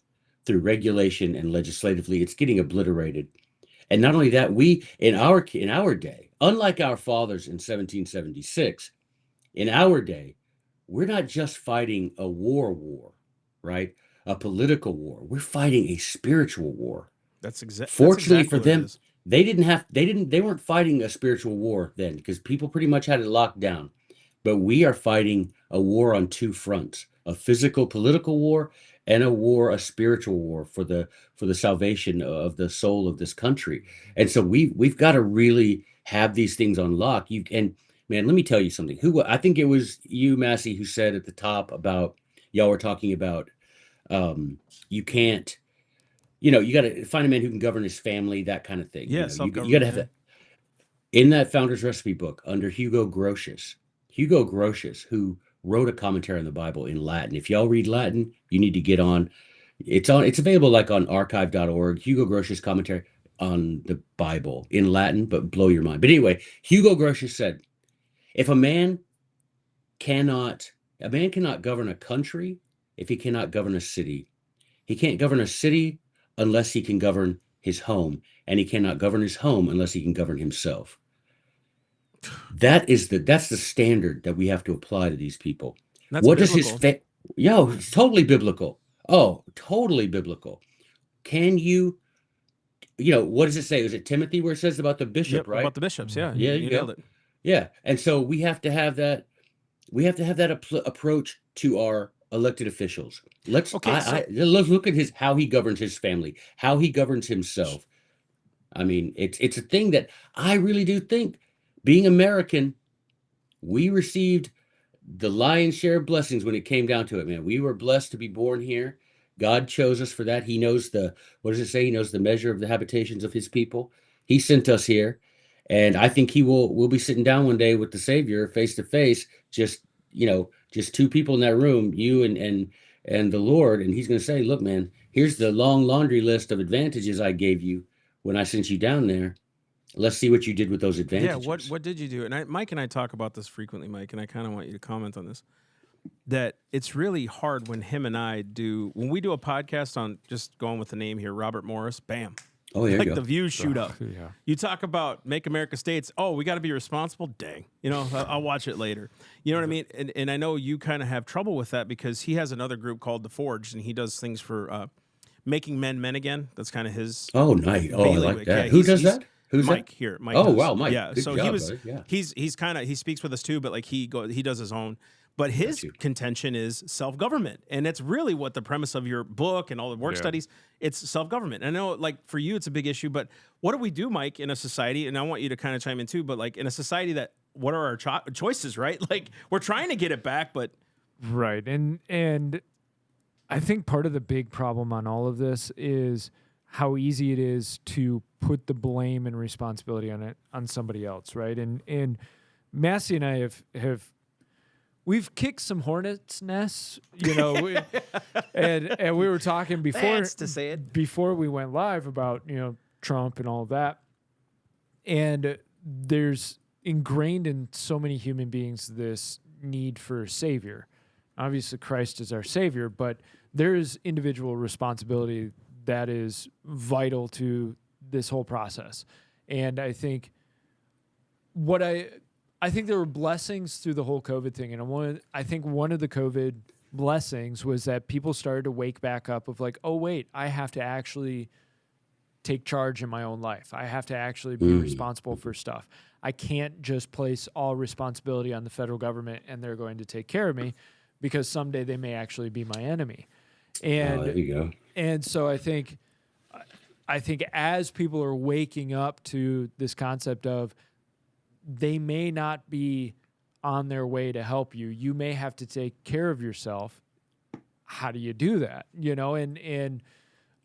through regulation and legislatively. It's getting obliterated. And not only that, we in our day, unlike our fathers in 1776, in our day, we're not just fighting a war, right? A political war. We're fighting a spiritual war. That's Fortunately for exactly what it them, is. they weren't fighting a spiritual war then, because people pretty much had it locked down. But we are fighting a war on two fronts: a physical political war, and a spiritual war for the salvation of the soul of this country. And so we've got to really have these things on lock. And man, let me tell you something. I think it was you, Massey, who said at the top about, y'all were talking about, you can't, you got to find a man who can govern his family, that kind of thing. Yeah, You got to self-government. have Yeah. that in that Founder's Recipe book under Hugo Grotius, who wrote a commentary on the Bible in Latin. If y'all read Latin, you need to get on. It's available like on archive.org. Hugo Grotius commentary on the Bible in Latin, but blow your mind. But anyway, Hugo Grotius said, if a man cannot govern a country if he cannot govern a city. He can't govern a city unless he can govern his home, and he cannot govern his home unless he can govern himself. That's the standard that we have to apply to these people. That's What does biblical. it's totally biblical. Oh, totally biblical. Can what does it say? Is it Timothy where it says about the bishop, Yep, right? about the bishops. Yeah, Yeah, you you nailed go. it. Yeah. And so we have to have that. We have to have that approach to our elected officials. Okay, Let's look at how he governs his family, how he governs himself. I mean, it's a thing that I really do think, being American, we received the lion's share of blessings when it came down to it, man. We were blessed to be born here. God chose us for that. He knows what does it say? He knows the measure of the habitations of his people. He sent us here. And I think we'll be sitting down one day with the Savior face to face, just two people in that room, you and the Lord, and he's going to say, look, man, here's the long laundry list of advantages I gave you when I sent you down there. Let's see what you did with those yeah. advantages. What did you do? And Mike and I talk about this frequently, Mike, and I kind of want you to comment on this. That it's really hard when when we do a podcast on, just going with the name here, Robert Morris, bam. Oh, there you Like go. the views shoot up. Yeah. You talk about make America states. Oh, we got to be responsible. Dang, I'll watch it later. You know what I mean? And I know you kind of have trouble with that because he has another group called The Forge, and he does things for making men again. That's kind of his Oh, nice. Oh, I like bailiwick. that. Yeah, Who does that? Who's Mike that? here. Mike Oh, does. wow, Mike. Yeah. Good So job, buddy. Yeah. he's kind of, he speaks with us too, but like he does his own. But his you. contention is self-government, and it's really what the premise of your book and all the work studies. It's self-government. I know, like for you, it's a big issue, but what do we do, Mike, in a society? And I want you to kind of chime in too. But like in a society what are our choices, right? Like we're trying to get it back, but Right. And I think part of the big problem on all of this is how easy it is to put the blame and responsibility on somebody else, right? And Massey and I we've kicked some hornets' nests, and we were talking before That's to say it. before we went live about Trump and all of that, and there's ingrained in so many human beings this need for a savior. Obviously, Christ is our savior, but there is individual responsibility that is vital to this whole process, and I think I think there were blessings through the whole COVID thing. And I think one of the COVID blessings was that people started to wake back up of like, oh, wait, I have to actually take charge in my own life. I have to actually be responsible for stuff. I can't just place all responsibility on the federal government and they're going to take care of me, because someday they may actually be my enemy. And There you go. and so I think as people are waking up to this concept of they may not be on their way to help you. You may have to take care of yourself. How do you do that? And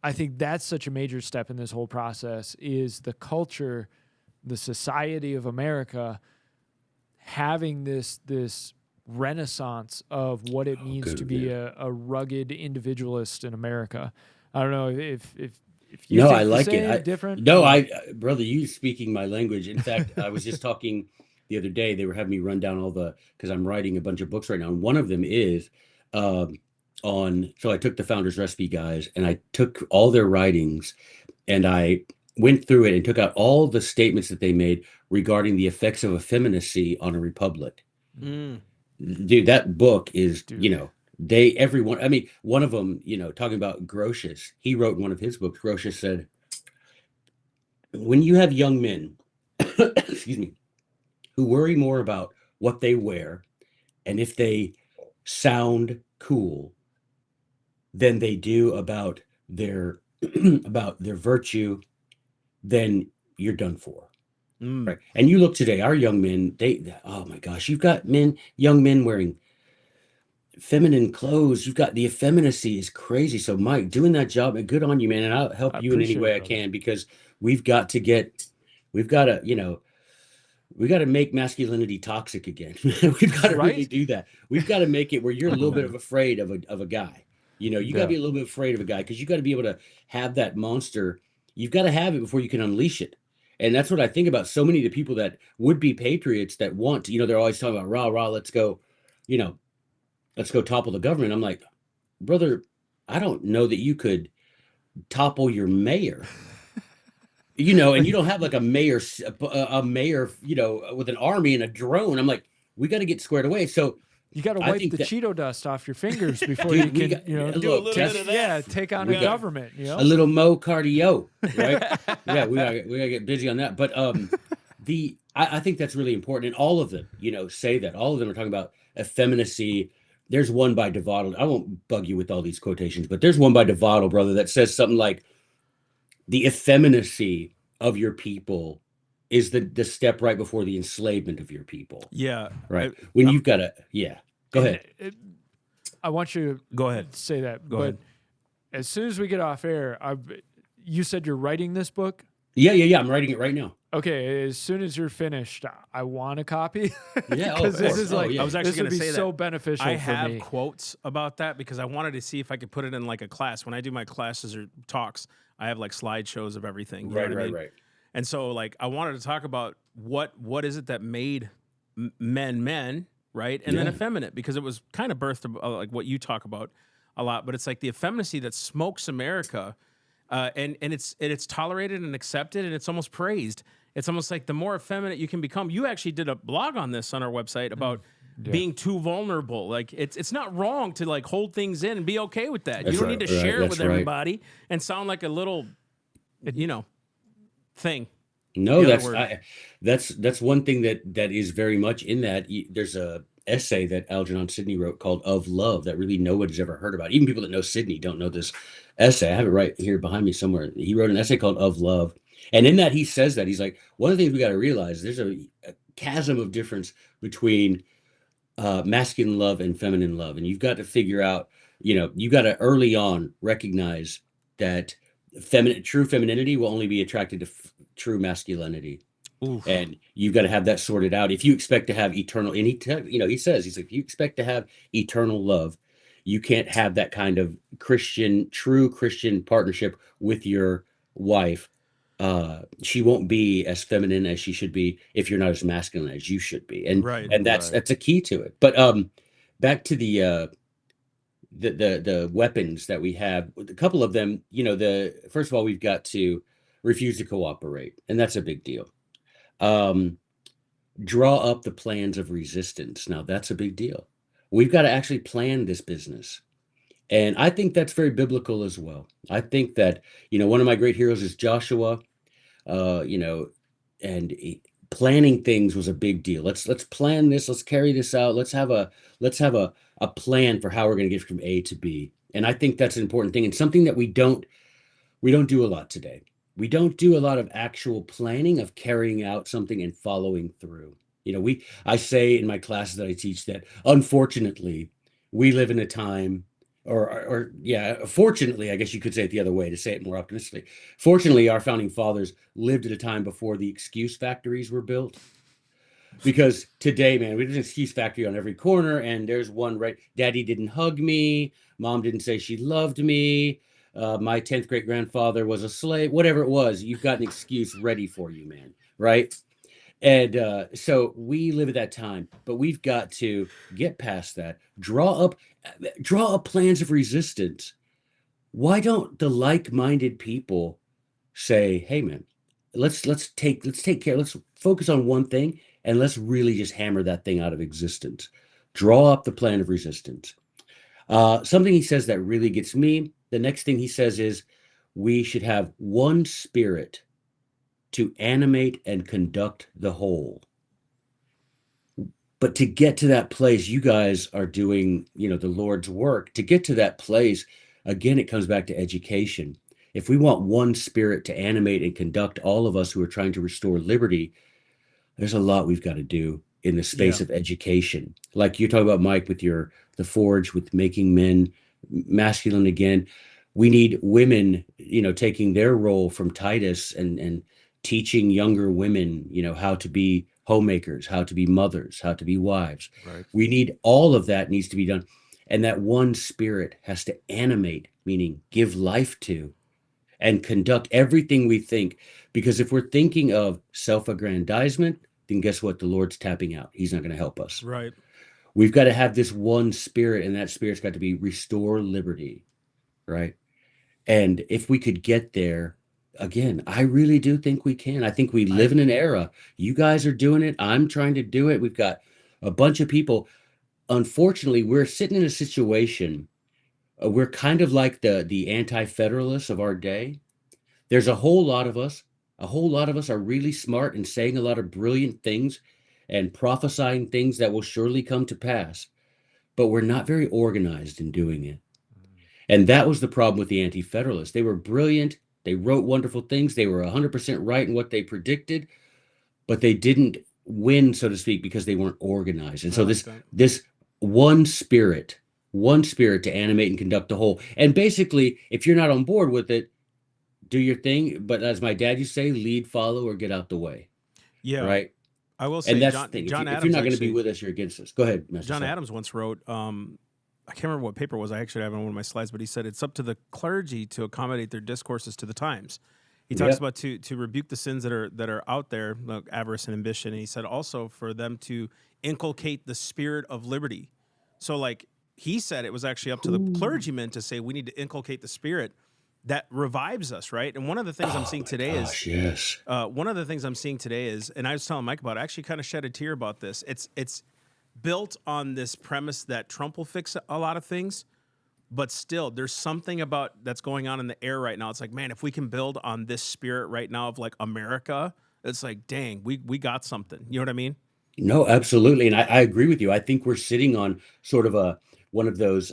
I think that's such a major step in this whole process is the culture, the society of America having this renaissance of what it means to be a rugged individualist in America. I don't know if you think I like the same, it. different. No, brother, you speaking my language. In fact, I was just talking the other day. They were having me run down because I'm writing a bunch of books right now, and one of them is so I took the Founder's Recipe guys, and I took all their writings, and I went through it and took out all the statements that they made regarding the effects of effeminacy on a republic. Dude, that book is, everyone, I mean, one of them, talking about Grotius, he wrote in one of his books, Grotius said, when you have young men, excuse me, who worry more about what they wear and if they sound cool than they do about their virtue, then you're done for. Right. And you look today, our young men, oh my gosh, you've got young men wearing feminine clothes. You've got the effeminacy is crazy. So Mike, doing that job, and good on you, man. And I'll help you in any way I can, because we've got to make masculinity toxic again. We've got to really do that. We've got to make it where you're a little bit afraid of a guy. You got to be a little bit afraid of a guy, because you got to be able to have that monster. You've got to have it before you can unleash it. And that's what I think about so many of the people that would be patriots that want to, they're always talking about rah, rah, let's go topple the government. I'm like, brother, I don't know that you could topple your mayor, and you don't have like a mayor, with an army and a drone. I'm like, we got to get squared away. So you got to wipe the Cheeto dust off your fingers before you can, do a little bit of that. Yeah, take on a government. A little mo cardio, right? Yeah, we gotta get busy on that. But I think that's really important, and all of them, say that. All of them are talking about effeminacy. There's one by DeVotto. I won't bug you with all these quotations, but there's one by DeVotto, brother, that says something like, the effeminacy of your people is the step right before the enslavement of your people. Yeah. Right. When you've got to, go ahead. I want you to go ahead. Say that. Go ahead. As soon as we get off air, you said you're writing this book? Yeah. I'm writing it right now. Okay. As soon as you're finished, I want a copy. Yeah. Because this is I was actually going to say so beneficial I for me. have quotes about that, because I wanted to see if I could put it in like a class. When I do my classes or talks, I have like slideshows of everything. You know what I mean? Right. And so like I wanted to talk about what is it that made men, right? And then effeminate, because it was kind of birthed like what you talk about a lot, but it's like the effeminacy that smokes America, and it's tolerated and accepted, and it's almost praised. It's almost like the more effeminate you can become. You actually did a blog on this on our website about being too vulnerable. Like it's not wrong to like hold things in and be okay with that. You don't need to share it with everybody and sound like a little, thing. No, that's one thing that is very much in that. There's a essay that Algernon Sidney wrote called "Of Love" that really nobody's ever heard about. Even people that know Sidney don't know this essay. I have it right here behind me somewhere. He wrote an essay called "Of Love," and in that he says that he's like, one of the things we got to realize, there's a chasm of difference between masculine love and feminine love, and you've got to figure out, you got to early on recognize that true femininity will only be attracted to true masculinity. Oof. And you've got to have that sorted out. If you expect to have eternal, and he says, he's like, if you expect to have eternal love, you can't have that kind of true Christian partnership with your wife. She won't be as feminine as she should be if you're not as masculine as you should be. And that's a key to it. But back to the weapons that we have, a couple of them, first of all, we've got to refuse to cooperate, and that's a big deal. Draw up the plans of resistance. Now that's a big deal. We've got to actually plan this business. And I think that's very biblical as well. I think that, one of my great heroes is Joshua, and planning things was a big deal. Let's plan this. Let's carry this out. Let's have a plan for how we're going to get from A to B. And I think that's an important thing, and something that we don't do a lot today. We don't do a lot of actual planning of carrying out something and following through. I say in my classes that I teach that unfortunately we live in a time, or yeah, fortunately, I guess you could say it the other way to say it more optimistically. Fortunately, our founding fathers lived at a time before the excuse factories were built. Because today, man, there's an excuse factory on every corner, and there's one right. Daddy didn't hug me. Mom didn't say she loved me. My 10th great grandfather was a slave. Whatever it was, you've got an excuse ready for you, man. Right? And so we live at that time, but we've got to get past that. Draw up plans of resistance. Why don't the like-minded people say, "Hey, man, let's take care. Let's focus on one thing, and let's really just hammer that thing out of existence. Draw up the plan of resistance." Something he says that really gets me. The next thing he says is, we should have one spirit to animate and conduct the whole. But to get to that place, you guys are doing, the Lord's work. To get to that place, again, it comes back to education. If we want one spirit to animate and conduct all of us who are trying to restore liberty, there's a lot we've got to do in the space Yeah. of education. Like you're talking about, Mike, with the forge, with making men masculine again. We need women, taking their role from Titus and teaching younger women, how to be homemakers, how to be mothers, how to be wives. Right. We need all of that needs to be done. And that one spirit has to animate, meaning give life to and conduct everything we think. Because if we're thinking of self-aggrandizement, then guess what? The Lord's tapping out. He's not going to help us. Right. We've got to have this one spirit, and that spirit's got to be restore liberty, right? And if we could get there, again, I really do think we can. I think we live I in an era. You guys are doing it. I'm trying to do it. We've got a bunch of people. Unfortunately, we're sitting in a situation. We're kind of like the anti-federalists of our day. There's a whole lot of us. A whole lot of us are really smart and saying a lot of brilliant things and prophesying things that will surely come to pass, but we're not very organized in doing it. And that was the problem with the anti-federalists. They were brilliant. They wrote wonderful things. They were 100% right in what they predicted, but they didn't win, so to speak, because they weren't organized. And I so like this that. this one spirit, one spirit to animate and conduct the whole. And basically, if you're not on board with it, do your thing. But as my dad used to say, lead, follow, or get out the way. Yeah. Right. I will And say that's the John thing. If John you're Adams not going to be actually with us, you're against us. Go ahead, Master. John Sorry. Adams once wrote, I can't remember what paper it was. I actually have it on one of my slides, but he said it's up to the clergy to accommodate their discourses to the times. He talks Yep. about to rebuke the sins that are out there, like avarice and ambition. And he said also for them to inculcate the spirit of liberty. So like he said, it was actually up to the Ooh. clergymen to say we need to inculcate the spirit that revives us, right? And one of the things I'm Oh seeing my today is gosh, yes. one of the things I'm seeing today is, and I was telling Mike about it, I actually kind of shed a tear about this. It's built on this premise that Trump will fix a lot of things, but still, there's something about that's going on in the air right now. It's like, man, if we can build on this spirit right now of like America, it's like, dang, we got something. You know what I mean? No, absolutely. And I agree with you. I think we're sitting on sort of one of those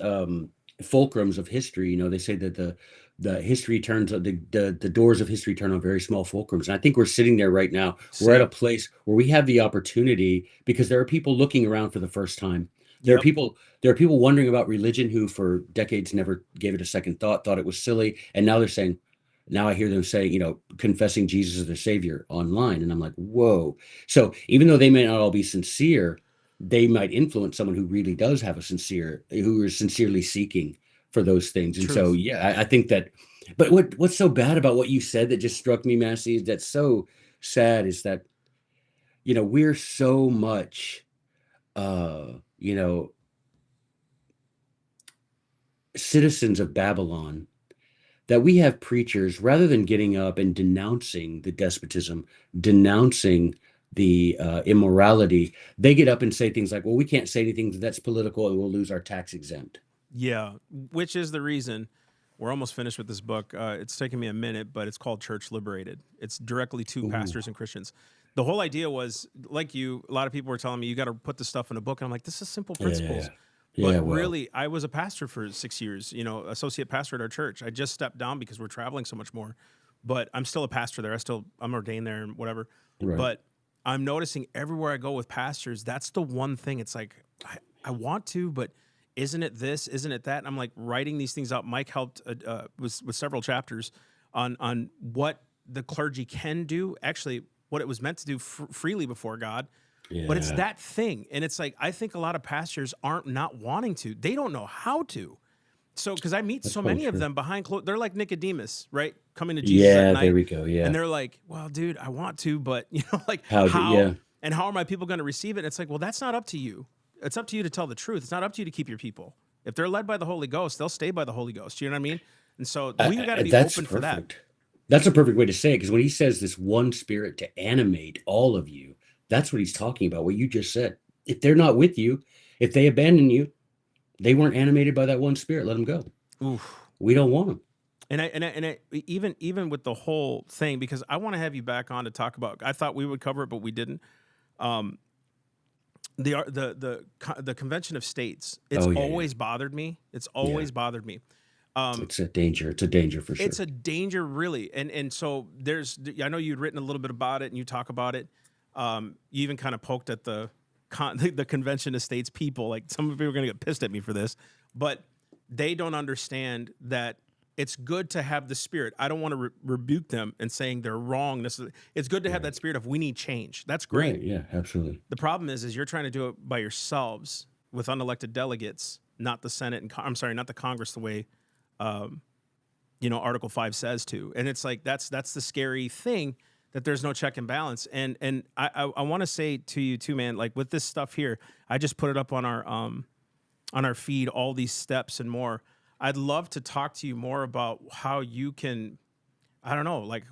fulcrums of history. They say that the history turns the doors of history turn on very small fulcrums. And I think we're sitting there right now. We're at a Same. place where we have the opportunity because there are people looking around for the first time. There are Yep. people there are people wondering about religion who for decades never gave it a second thought it was silly. And now they're saying, now I hear them say, confessing Jesus as their savior online. And I'm like, whoa. So even though they may not all be sincere, they might influence someone who really does have who is sincerely seeking for those things. And so, Truth. yeah, I think that, but what's so bad about what you said that just struck me, Massey, that's so sad is that, we're so much, you know, citizens of Babylon that we have preachers, rather than getting up and denouncing the despotism, denouncing the immorality, they get up and say things like, well, we can't say anything that's political and we'll lose our tax exempt. Yeah. Which is the reason we're almost finished with this book. It's taken me a minute, but it's called Church Liberated. It's directly to Ooh, pastors and Christians. The whole idea was, like you, a lot of people were telling me, you got to put this stuff in a book. And I'm like, this is simple yeah, yeah, yeah. principles. But Yeah, well, really, I was a pastor for 6 years, associate pastor at our church. I just stepped down because we're traveling so much more, but I'm still a pastor there. I'm ordained there and whatever. right. But I'm noticing everywhere I go with pastors, that's the one thing. It's like, I want to, but isn't it this? Isn't it that? And I'm like writing these things out. Mike helped with several chapters on what the clergy can do, actually what it was meant to do freely before God. But it's Yeah. that thing. And it's like, I think a lot of pastors aren't not wanting to. They don't know how to. So, because I meet That's so probably many of true. them behind closed, they're like Nicodemus, right? Coming to Jesus at Yeah, there night. we go. Yeah. And they're like, well, dude, I want to, but like Yeah. and how are my people going to receive it? And it's like, well, that's not up to you. It's up to you to tell the truth. It's not up to you to keep your people. If they're led by the Holy Ghost, they'll stay by the Holy Ghost. You know what I mean? And so we got to be That's open for that. perfect. That's a perfect way to say it, because when he says this one spirit to animate all of you, that's what he's talking about, what you just said. If they're not with you, if they abandon you, they weren't animated by that one spirit, let them go. Oof. We don't want them. And even with the whole thing, because I want to have you back on to talk about. I thought we would cover it, but we didn't. The Convention of States. It's always bothered me. It's always bothered me. It's a danger. It's a danger for sure. It's a danger, really. And so I know you'd written a little bit about it, and you talk about it. You even kind of poked at the Convention of States people. Like, some people are going to get pissed at me for this, but they don't understand that it's good to have the spirit. I don't want to rebuke them and saying they're wrong. It's good to have that spirit of we need change. That's great. Right. Yeah, absolutely. The problem is you're trying to do it by yourselves with unelected delegates, not the Senate and not the Congress, the way Article 5 says to. And it's like that's the scary thing, that there's no check and balance. And I want to say to you too, man, like with this stuff here, I just put it up on our feed, all these steps and more. I'd love to talk to you more about how you can, I don't know, like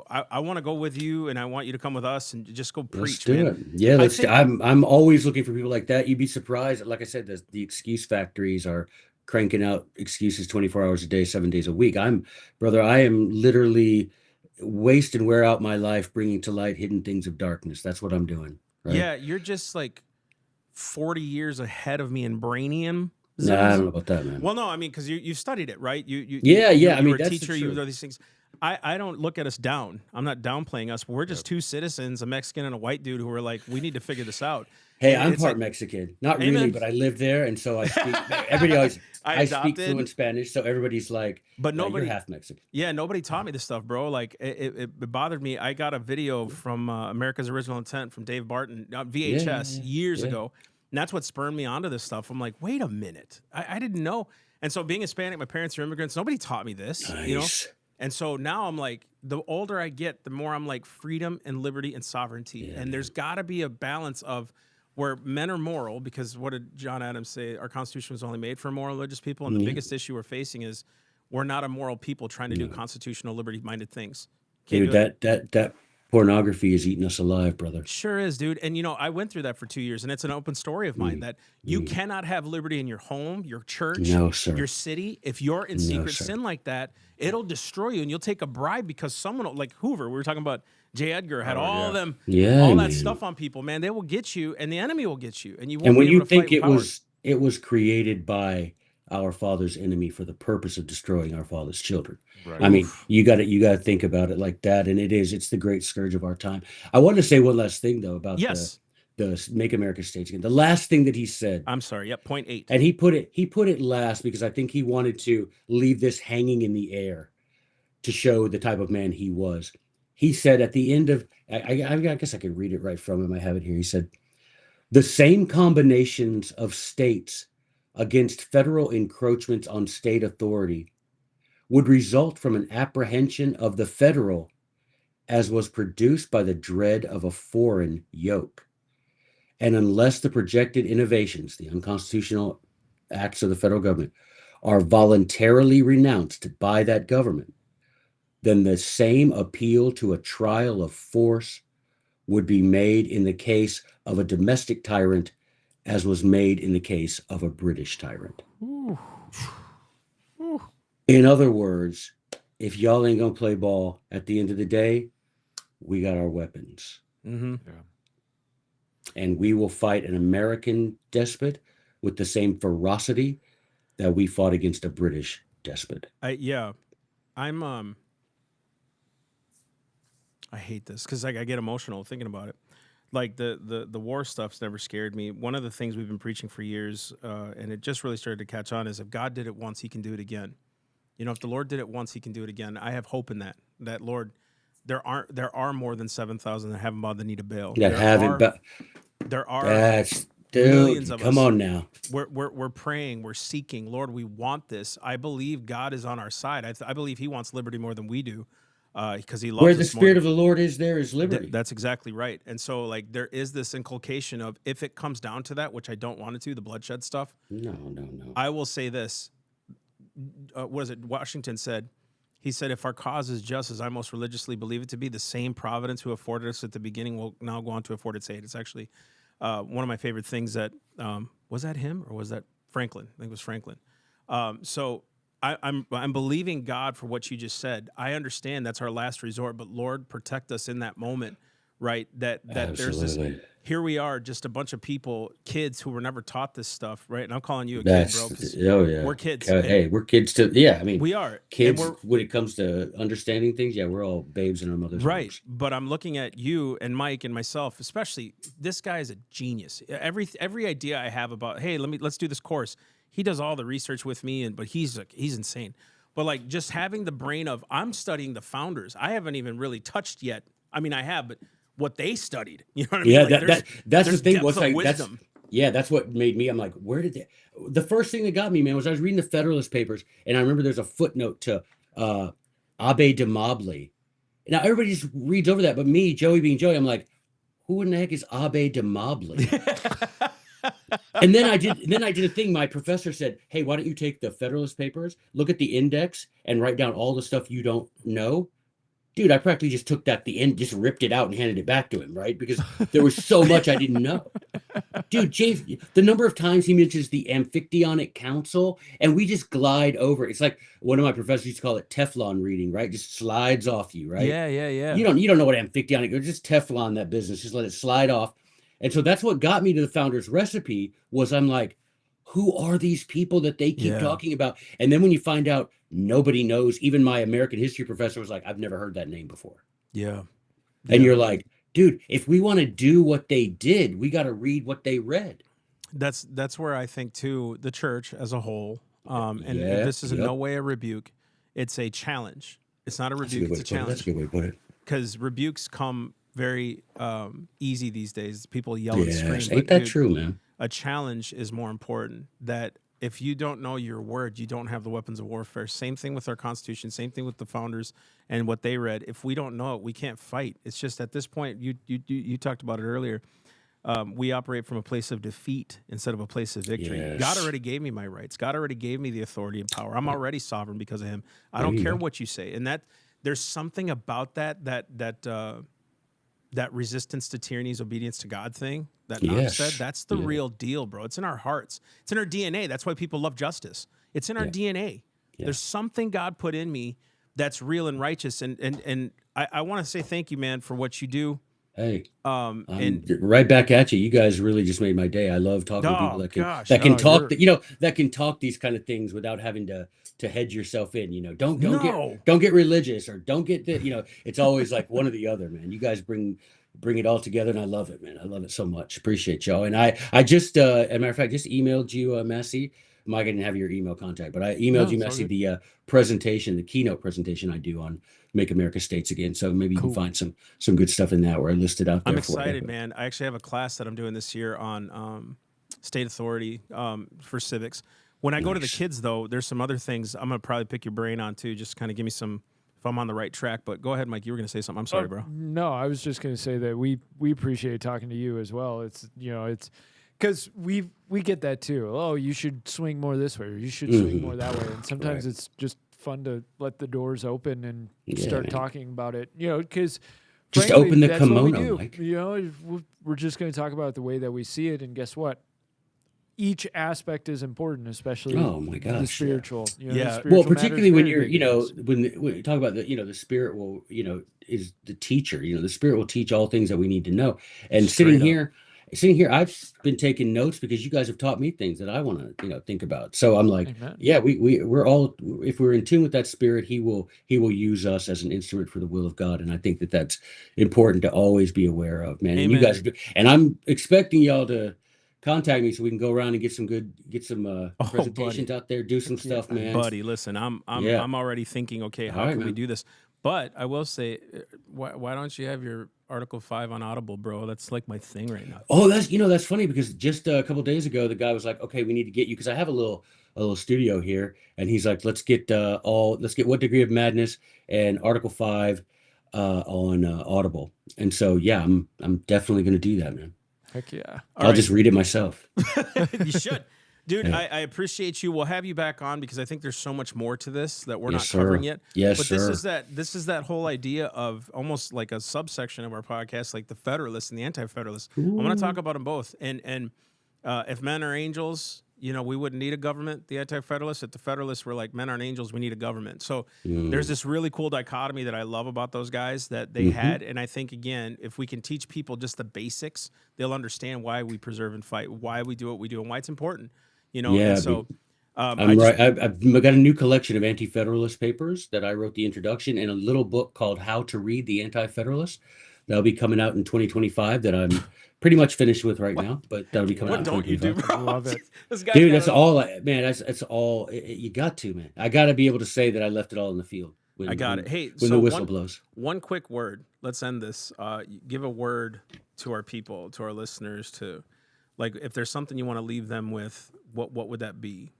I want to go with you, and I want you to come with us and just go preach, Let's do man. it. Yeah, I'm always looking for people like that. You'd be surprised. Like I said, the excuse factories are cranking out excuses 24 hours a day, 7 days a week. I am literally waste and wear out my life bringing to light hidden things of darkness. That's what I'm doing. Right? Yeah, you're just like 40 years ahead of me in brainium. Nah, I don't know about that, man. Well, no, I mean, because you studied it, right? You I mean, were a that's teacher. You know these things. I don't look at us down. I'm not downplaying us. We're just two citizens, a Mexican and a white dude, who are like, we need to figure this out. Hey, And I'm it's part like, Mexican. Not Amen. really, but I live there, and so I speak. Everybody always, I speak adopted. fluent Spanish, so everybody's like, But "No, nobody, you're half Mexican." yeah, nobody taught me this stuff, bro. Like it bothered me. I got a video from America's Original Intent from Dave Barton, VHS, years ago. And that's what spurred me onto this stuff. I'm like, wait a minute. I didn't know. And so, being Hispanic, my parents are immigrants. Nobody taught me this, Nice. And so now I'm like, the older I get, the more I'm like freedom and liberty and sovereignty. Yeah, and there's got to be a balance of where men are moral, because what did John Adams say? Our Constitution was only made for moral religious people. And the biggest issue we're facing is we're not a moral people trying to do constitutional liberty-minded things. Dude, that pornography is eating us alive, brother. Sure is, dude. And I went through that for 2 years, and it's an open story of mine that you cannot have liberty in your home, your church, No, sir. your city. If you're in secret sin like that, it'll destroy you, and you'll take a bribe because someone like Hoover, we were talking about J. Edgar, had all them, all that stuff on people. Man, they will get you, and the enemy will get you, and you won't And when be able you to think fight it was created by our father's enemy for the purpose of destroying our father's children. Right. I mean, you got to think about it like that, and it's the great scourge of our time. I want to say one last thing though about the Make America States Again. The last thing that he said. I'm sorry. Yep. Point 8. And he put it last because I think he wanted to leave this hanging in the air to show the type of man he was. He said at the end of, I guess I could read it right from him. I have it here. He said, the same combinations of states against federal encroachments on state authority would result from an apprehension of the federal as was produced by the dread of a foreign yoke. And unless the projected innovations, the unconstitutional acts of the federal government, are voluntarily renounced by that government, then the same appeal to a trial of force would be made in the case of a domestic tyrant as was made in the case of a British tyrant. Ooh. In other words, if y'all ain't gonna play ball at the end of the day, we got our weapons. Mm-hmm. Yeah. And we will fight an American despot with the same ferocity that we fought against a British despot. I hate this because I get emotional thinking about it. like the war stuff's never scared me. One of the things we've been preaching for years, and it just really started to catch on, is if God did it once, He can do it again. You know, if the Lord did it once, He can do it again. I have hope in that. That Lord, there are more than 7,000 that haven't bowed the knee to Baal. That haven't, but There are that's millions dude. of Come us. on now. We're praying, we're seeking. Lord, we want this. I believe God is on our side. I believe He wants liberty more than we do, because He Where loves the us more. Spirit of the Lord is, there is liberty. That's exactly right. And so, like, there is this inculcation of, if it comes down to that, which I don't want it to, the bloodshed stuff. No. I will say this. What is it? Washington said. He said, if our cause is just as I most religiously believe it to be, the same providence who afforded us at the beginning will now go on to afford its aid. It's actually one of my favorite things that, was that him or was that Franklin? I think it was Franklin. So I'm believing God for what you just said. I understand that's our last resort, but Lord, protect us in that moment, right? That there's this, Absolutely. here we are, just a bunch of people, kids who were never taught this stuff, right? And I'm calling you a kid, That's bro, because oh yeah. we're kids. Hey, we're kids too. Yeah, I mean, We are. And kids we're when it comes to understanding things. Yeah, we're all babes in our mother's right. arms. But I'm looking at you and Mike and myself, especially. This guy is a genius. Every idea I have about, hey, let's do this course. He does all the research with me, but he's insane. But like, just having the brain of, I'm studying the founders. I haven't even really touched yet. I mean, I have, but what they studied, you know what I mean? Yeah, Like, that's the thing. depth What's of like wisdom. that's what made me. I'm like, where did they? The first thing that got me, man, was I was reading the Federalist Papers, and I remember there's a footnote to Abbe de Mobley. Now everybody just reads over that, but me, Joey being Joey, I'm like, who in the heck is Abbe de Mobley? And then I did a thing. My professor said, hey, why don't you take the Federalist Papers, look at the index, and write down all the stuff you don't know? Dude, I practically just took that the end, just ripped it out and handed it back to him, right? Because there was so much I didn't know. Dude, James, the number of times he mentions the Amphictyonic Council, and we just glide over. It's like one of my professors used to call it Teflon reading, right? Just slides off you, right? Yeah. You don't know what Amphictyonic is, just Teflon that business, just let it slide off. And so that's what got me to the founder's recipe. Was I'm like, who are these people that they keep talking about? And then when you find out nobody knows, even my American history professor was like, I've never heard that name before. Yeah. And you're like, dude, if we want to do what they did, we got to read what they read. That's where I think too, the church as a whole, and Yeah, this is in no way a rebuke. It's a challenge. It's not a rebuke. It's a challenge. That's a good way to put it. Because rebukes come very easy these days. People yell and scream. Ain't But that dude, true, man? a challenge is more important. That if you don't know your word, you don't have the weapons of warfare. Same thing with our Constitution. Same thing with the founders and what they read. If we don't know it, we can't fight. It's just at this point, you talked about it earlier. We operate from a place of defeat instead of a place of victory. Yes. God already gave me my rights. God already gave me the authority and power. I'm already sovereign because of Him. I don't care what you say. And that there's something about that resistance to tyranny is obedience to God thing that Knox said. That's the real deal, bro. It's in our hearts. It's in our DNA. That's why people love justice. It's in our DNA. There's something God put in me that's real and righteous. And I want to say thank you, man, for what you do. Hey, And right back at you. You guys really just made my day. I love talking to people that can talk, that can talk these kind of things without having to hedge yourself in. Don't get religious or don't get the. It's always like one or the other, man. You guys bring it all together, and I love it, man. I love it so much. Appreciate y'all. And I just, as a matter of fact, just emailed you, Massey. Mike, I didn't have your email contact, but I emailed you, Massey, the presentation, the keynote presentation I do on Make America States Again. So maybe you can find some good stuff in that where I listed out there. I'm excited, man. I actually have a class that I'm doing this year on state authority for civics. When I go to the kids, though, there's some other things I'm going to probably pick your brain on, too, just kind of give me some, if I'm on the right track. But go ahead, Mike. You were going to say something. I'm sorry, bro. No, I was just going to say that we appreciate talking to you as well. It's because we get that too. Oh, you should swing more this way, or you should swing more that way. And sometimes it's just fun to let the doors open and start talking about it. Because just open the kimono, Mike. We're just going to talk about it the way that we see it. And guess what? Each aspect is important, especially the spiritual. Well, particularly when you're, when you talk about the spirit will, is the teacher. The spirit will teach all things that we need to know. And sitting here, sitting here, I've been taking notes because you guys have taught me things that I want to, think about. So I'm like, Amen. yeah, we're all, if we're in tune with that spirit, he will use us as an instrument for the will of God. And I think that that's important to always be aware of, man. And you Amen. guys do, and I'm expecting y'all to contact me so we can go around and get some Oh, buddy. presentations out there, do some Heck yeah. stuff, man. Buddy, listen, Yeah. I'm already thinking, okay, All how right, can we man. do this? But I will say, why don't you have your Article 5 on Audible, bro? That's like my thing right now. Oh, that's funny because just a couple days ago, the guy was like, "Okay, we need to get you," because I have a little studio here, and he's like, let's get What Degree of Madness and Article 5 on Audible." And so, yeah, I'm definitely gonna do that, man. Heck yeah. All I'll right. just read it myself. You should. Dude, Yeah. I appreciate you. We'll have you back on because I think there's so much more to this that we're Yes, not covering sir. yet. Yes, But sir. this is that whole idea of almost like a subsection of our podcast, like the Federalists and the Anti-Federalists. I want to talk Ooh. about them both. And if men are angels, we wouldn't need a government. The Anti-Federalists, if the Federalists were like men aren't angels, we need a government. So there's Mm. this really cool dichotomy that I love about those guys that they Hmm. had. And I think, again, if we can teach people just the basics, they'll understand why we preserve and fight, why we do what we do, and why it's important. And Yeah, so I I'm just right. I've got a new collection of Anti-Federalist papers that I wrote the introduction and a little book called How to Read the Anti-Federalist. That'll be coming out in 2025 that I'm pretty much finished with right what now, but that'll be coming out what in don't you do, 2025. bro? I love it. This guy's Dude, got that's it all. all man, that's all you got to, man. I got to be able to say that I left it all in the field I when got it. when Hey, when the so whistle blows. one quick word. Let's end this. Give a word to our people, to our listeners, to like if there's something you want to leave them with, what would that be?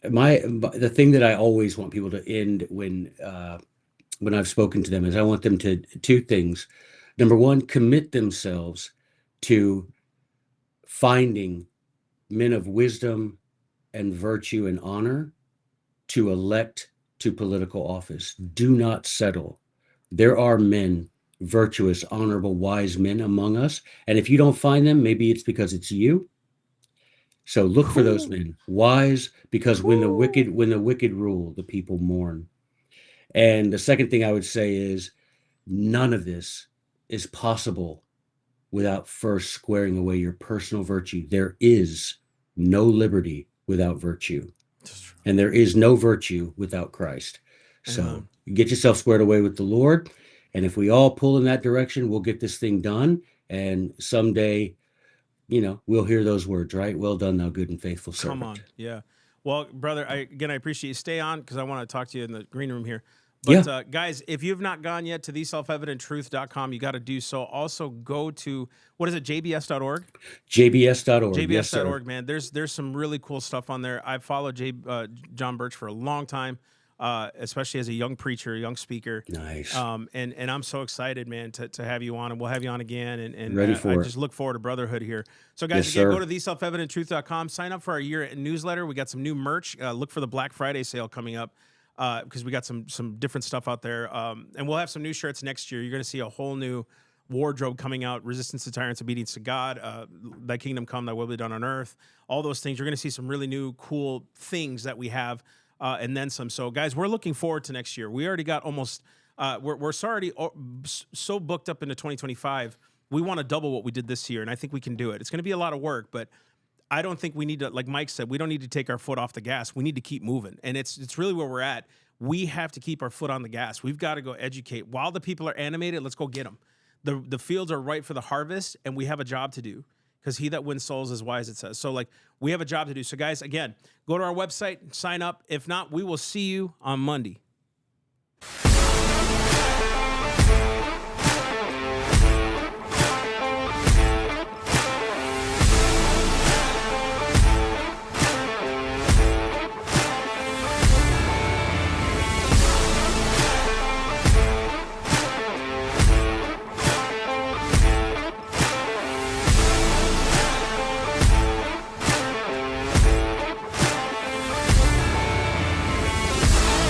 The thing that I always want people to end when I've spoken to them is I want them to two things. Number one, commit themselves to finding men of wisdom and virtue and honor to elect to political office. Do not settle. There are men, virtuous, honorable, wise men among us. And if you don't find them, maybe it's because it's you. So look for those Cool. men. Wise, because Cool. when the wicked rule, the people mourn. And the second thing I would say is none of this is possible without first squaring away your personal virtue. There is no liberty without virtue, and there is no virtue without Christ. So Amen. get yourself squared away with the Lord. And if we all pull in that direction, we'll get this thing done. And someday, we'll hear those words, right? Well done, thou good and faithful Come servant. on. Yeah. Well, brother, I appreciate you. Stay on because I want to talk to you in the green room here. But Yeah. guys, if you've not gone yet to theselfevidenttruth.com, you got to do so. Also go to what is it, jbs.org? JBS.org. Yes, sir. jbs.org, man. There's some really cool stuff on there. I've followed John Birch for a long time, especially as a young preacher, a young speaker. Nice. And I'm so excited, man, to have you on, and we'll have you on again. And Ready I for it. just look forward to brotherhood here. So, Yes, guys, again, go sir. to theselfevidenttruth.com, sign up for our year newsletter. We got some new merch. Look for the Black Friday sale coming up because we got some different stuff out there. And we'll have some new shirts next year. You're going to see a whole new wardrobe coming out, resistance to tyrants, obedience to God, thy kingdom come, thy will be done on earth, all those things. You're going to see some really new, cool things that we have, and then some. So, guys, we're looking forward to next year. We already got almost, we're already so booked up into 2025. We want to double what we did this year, and I think we can do it. It's going to be a lot of work, but I don't think we need to, like Mike said, we don't need to take our foot off the gas. We need to keep moving. And it's really where we're at. We have to keep our foot on the gas. We've got to go educate. While the people are animated, let's go get them. The fields are ripe for the harvest, and we have a job to do because he that wins souls is wise, it says. So, like, we have a job to do. So, guys, again, go to our website, sign up. If not, we will see you on Monday.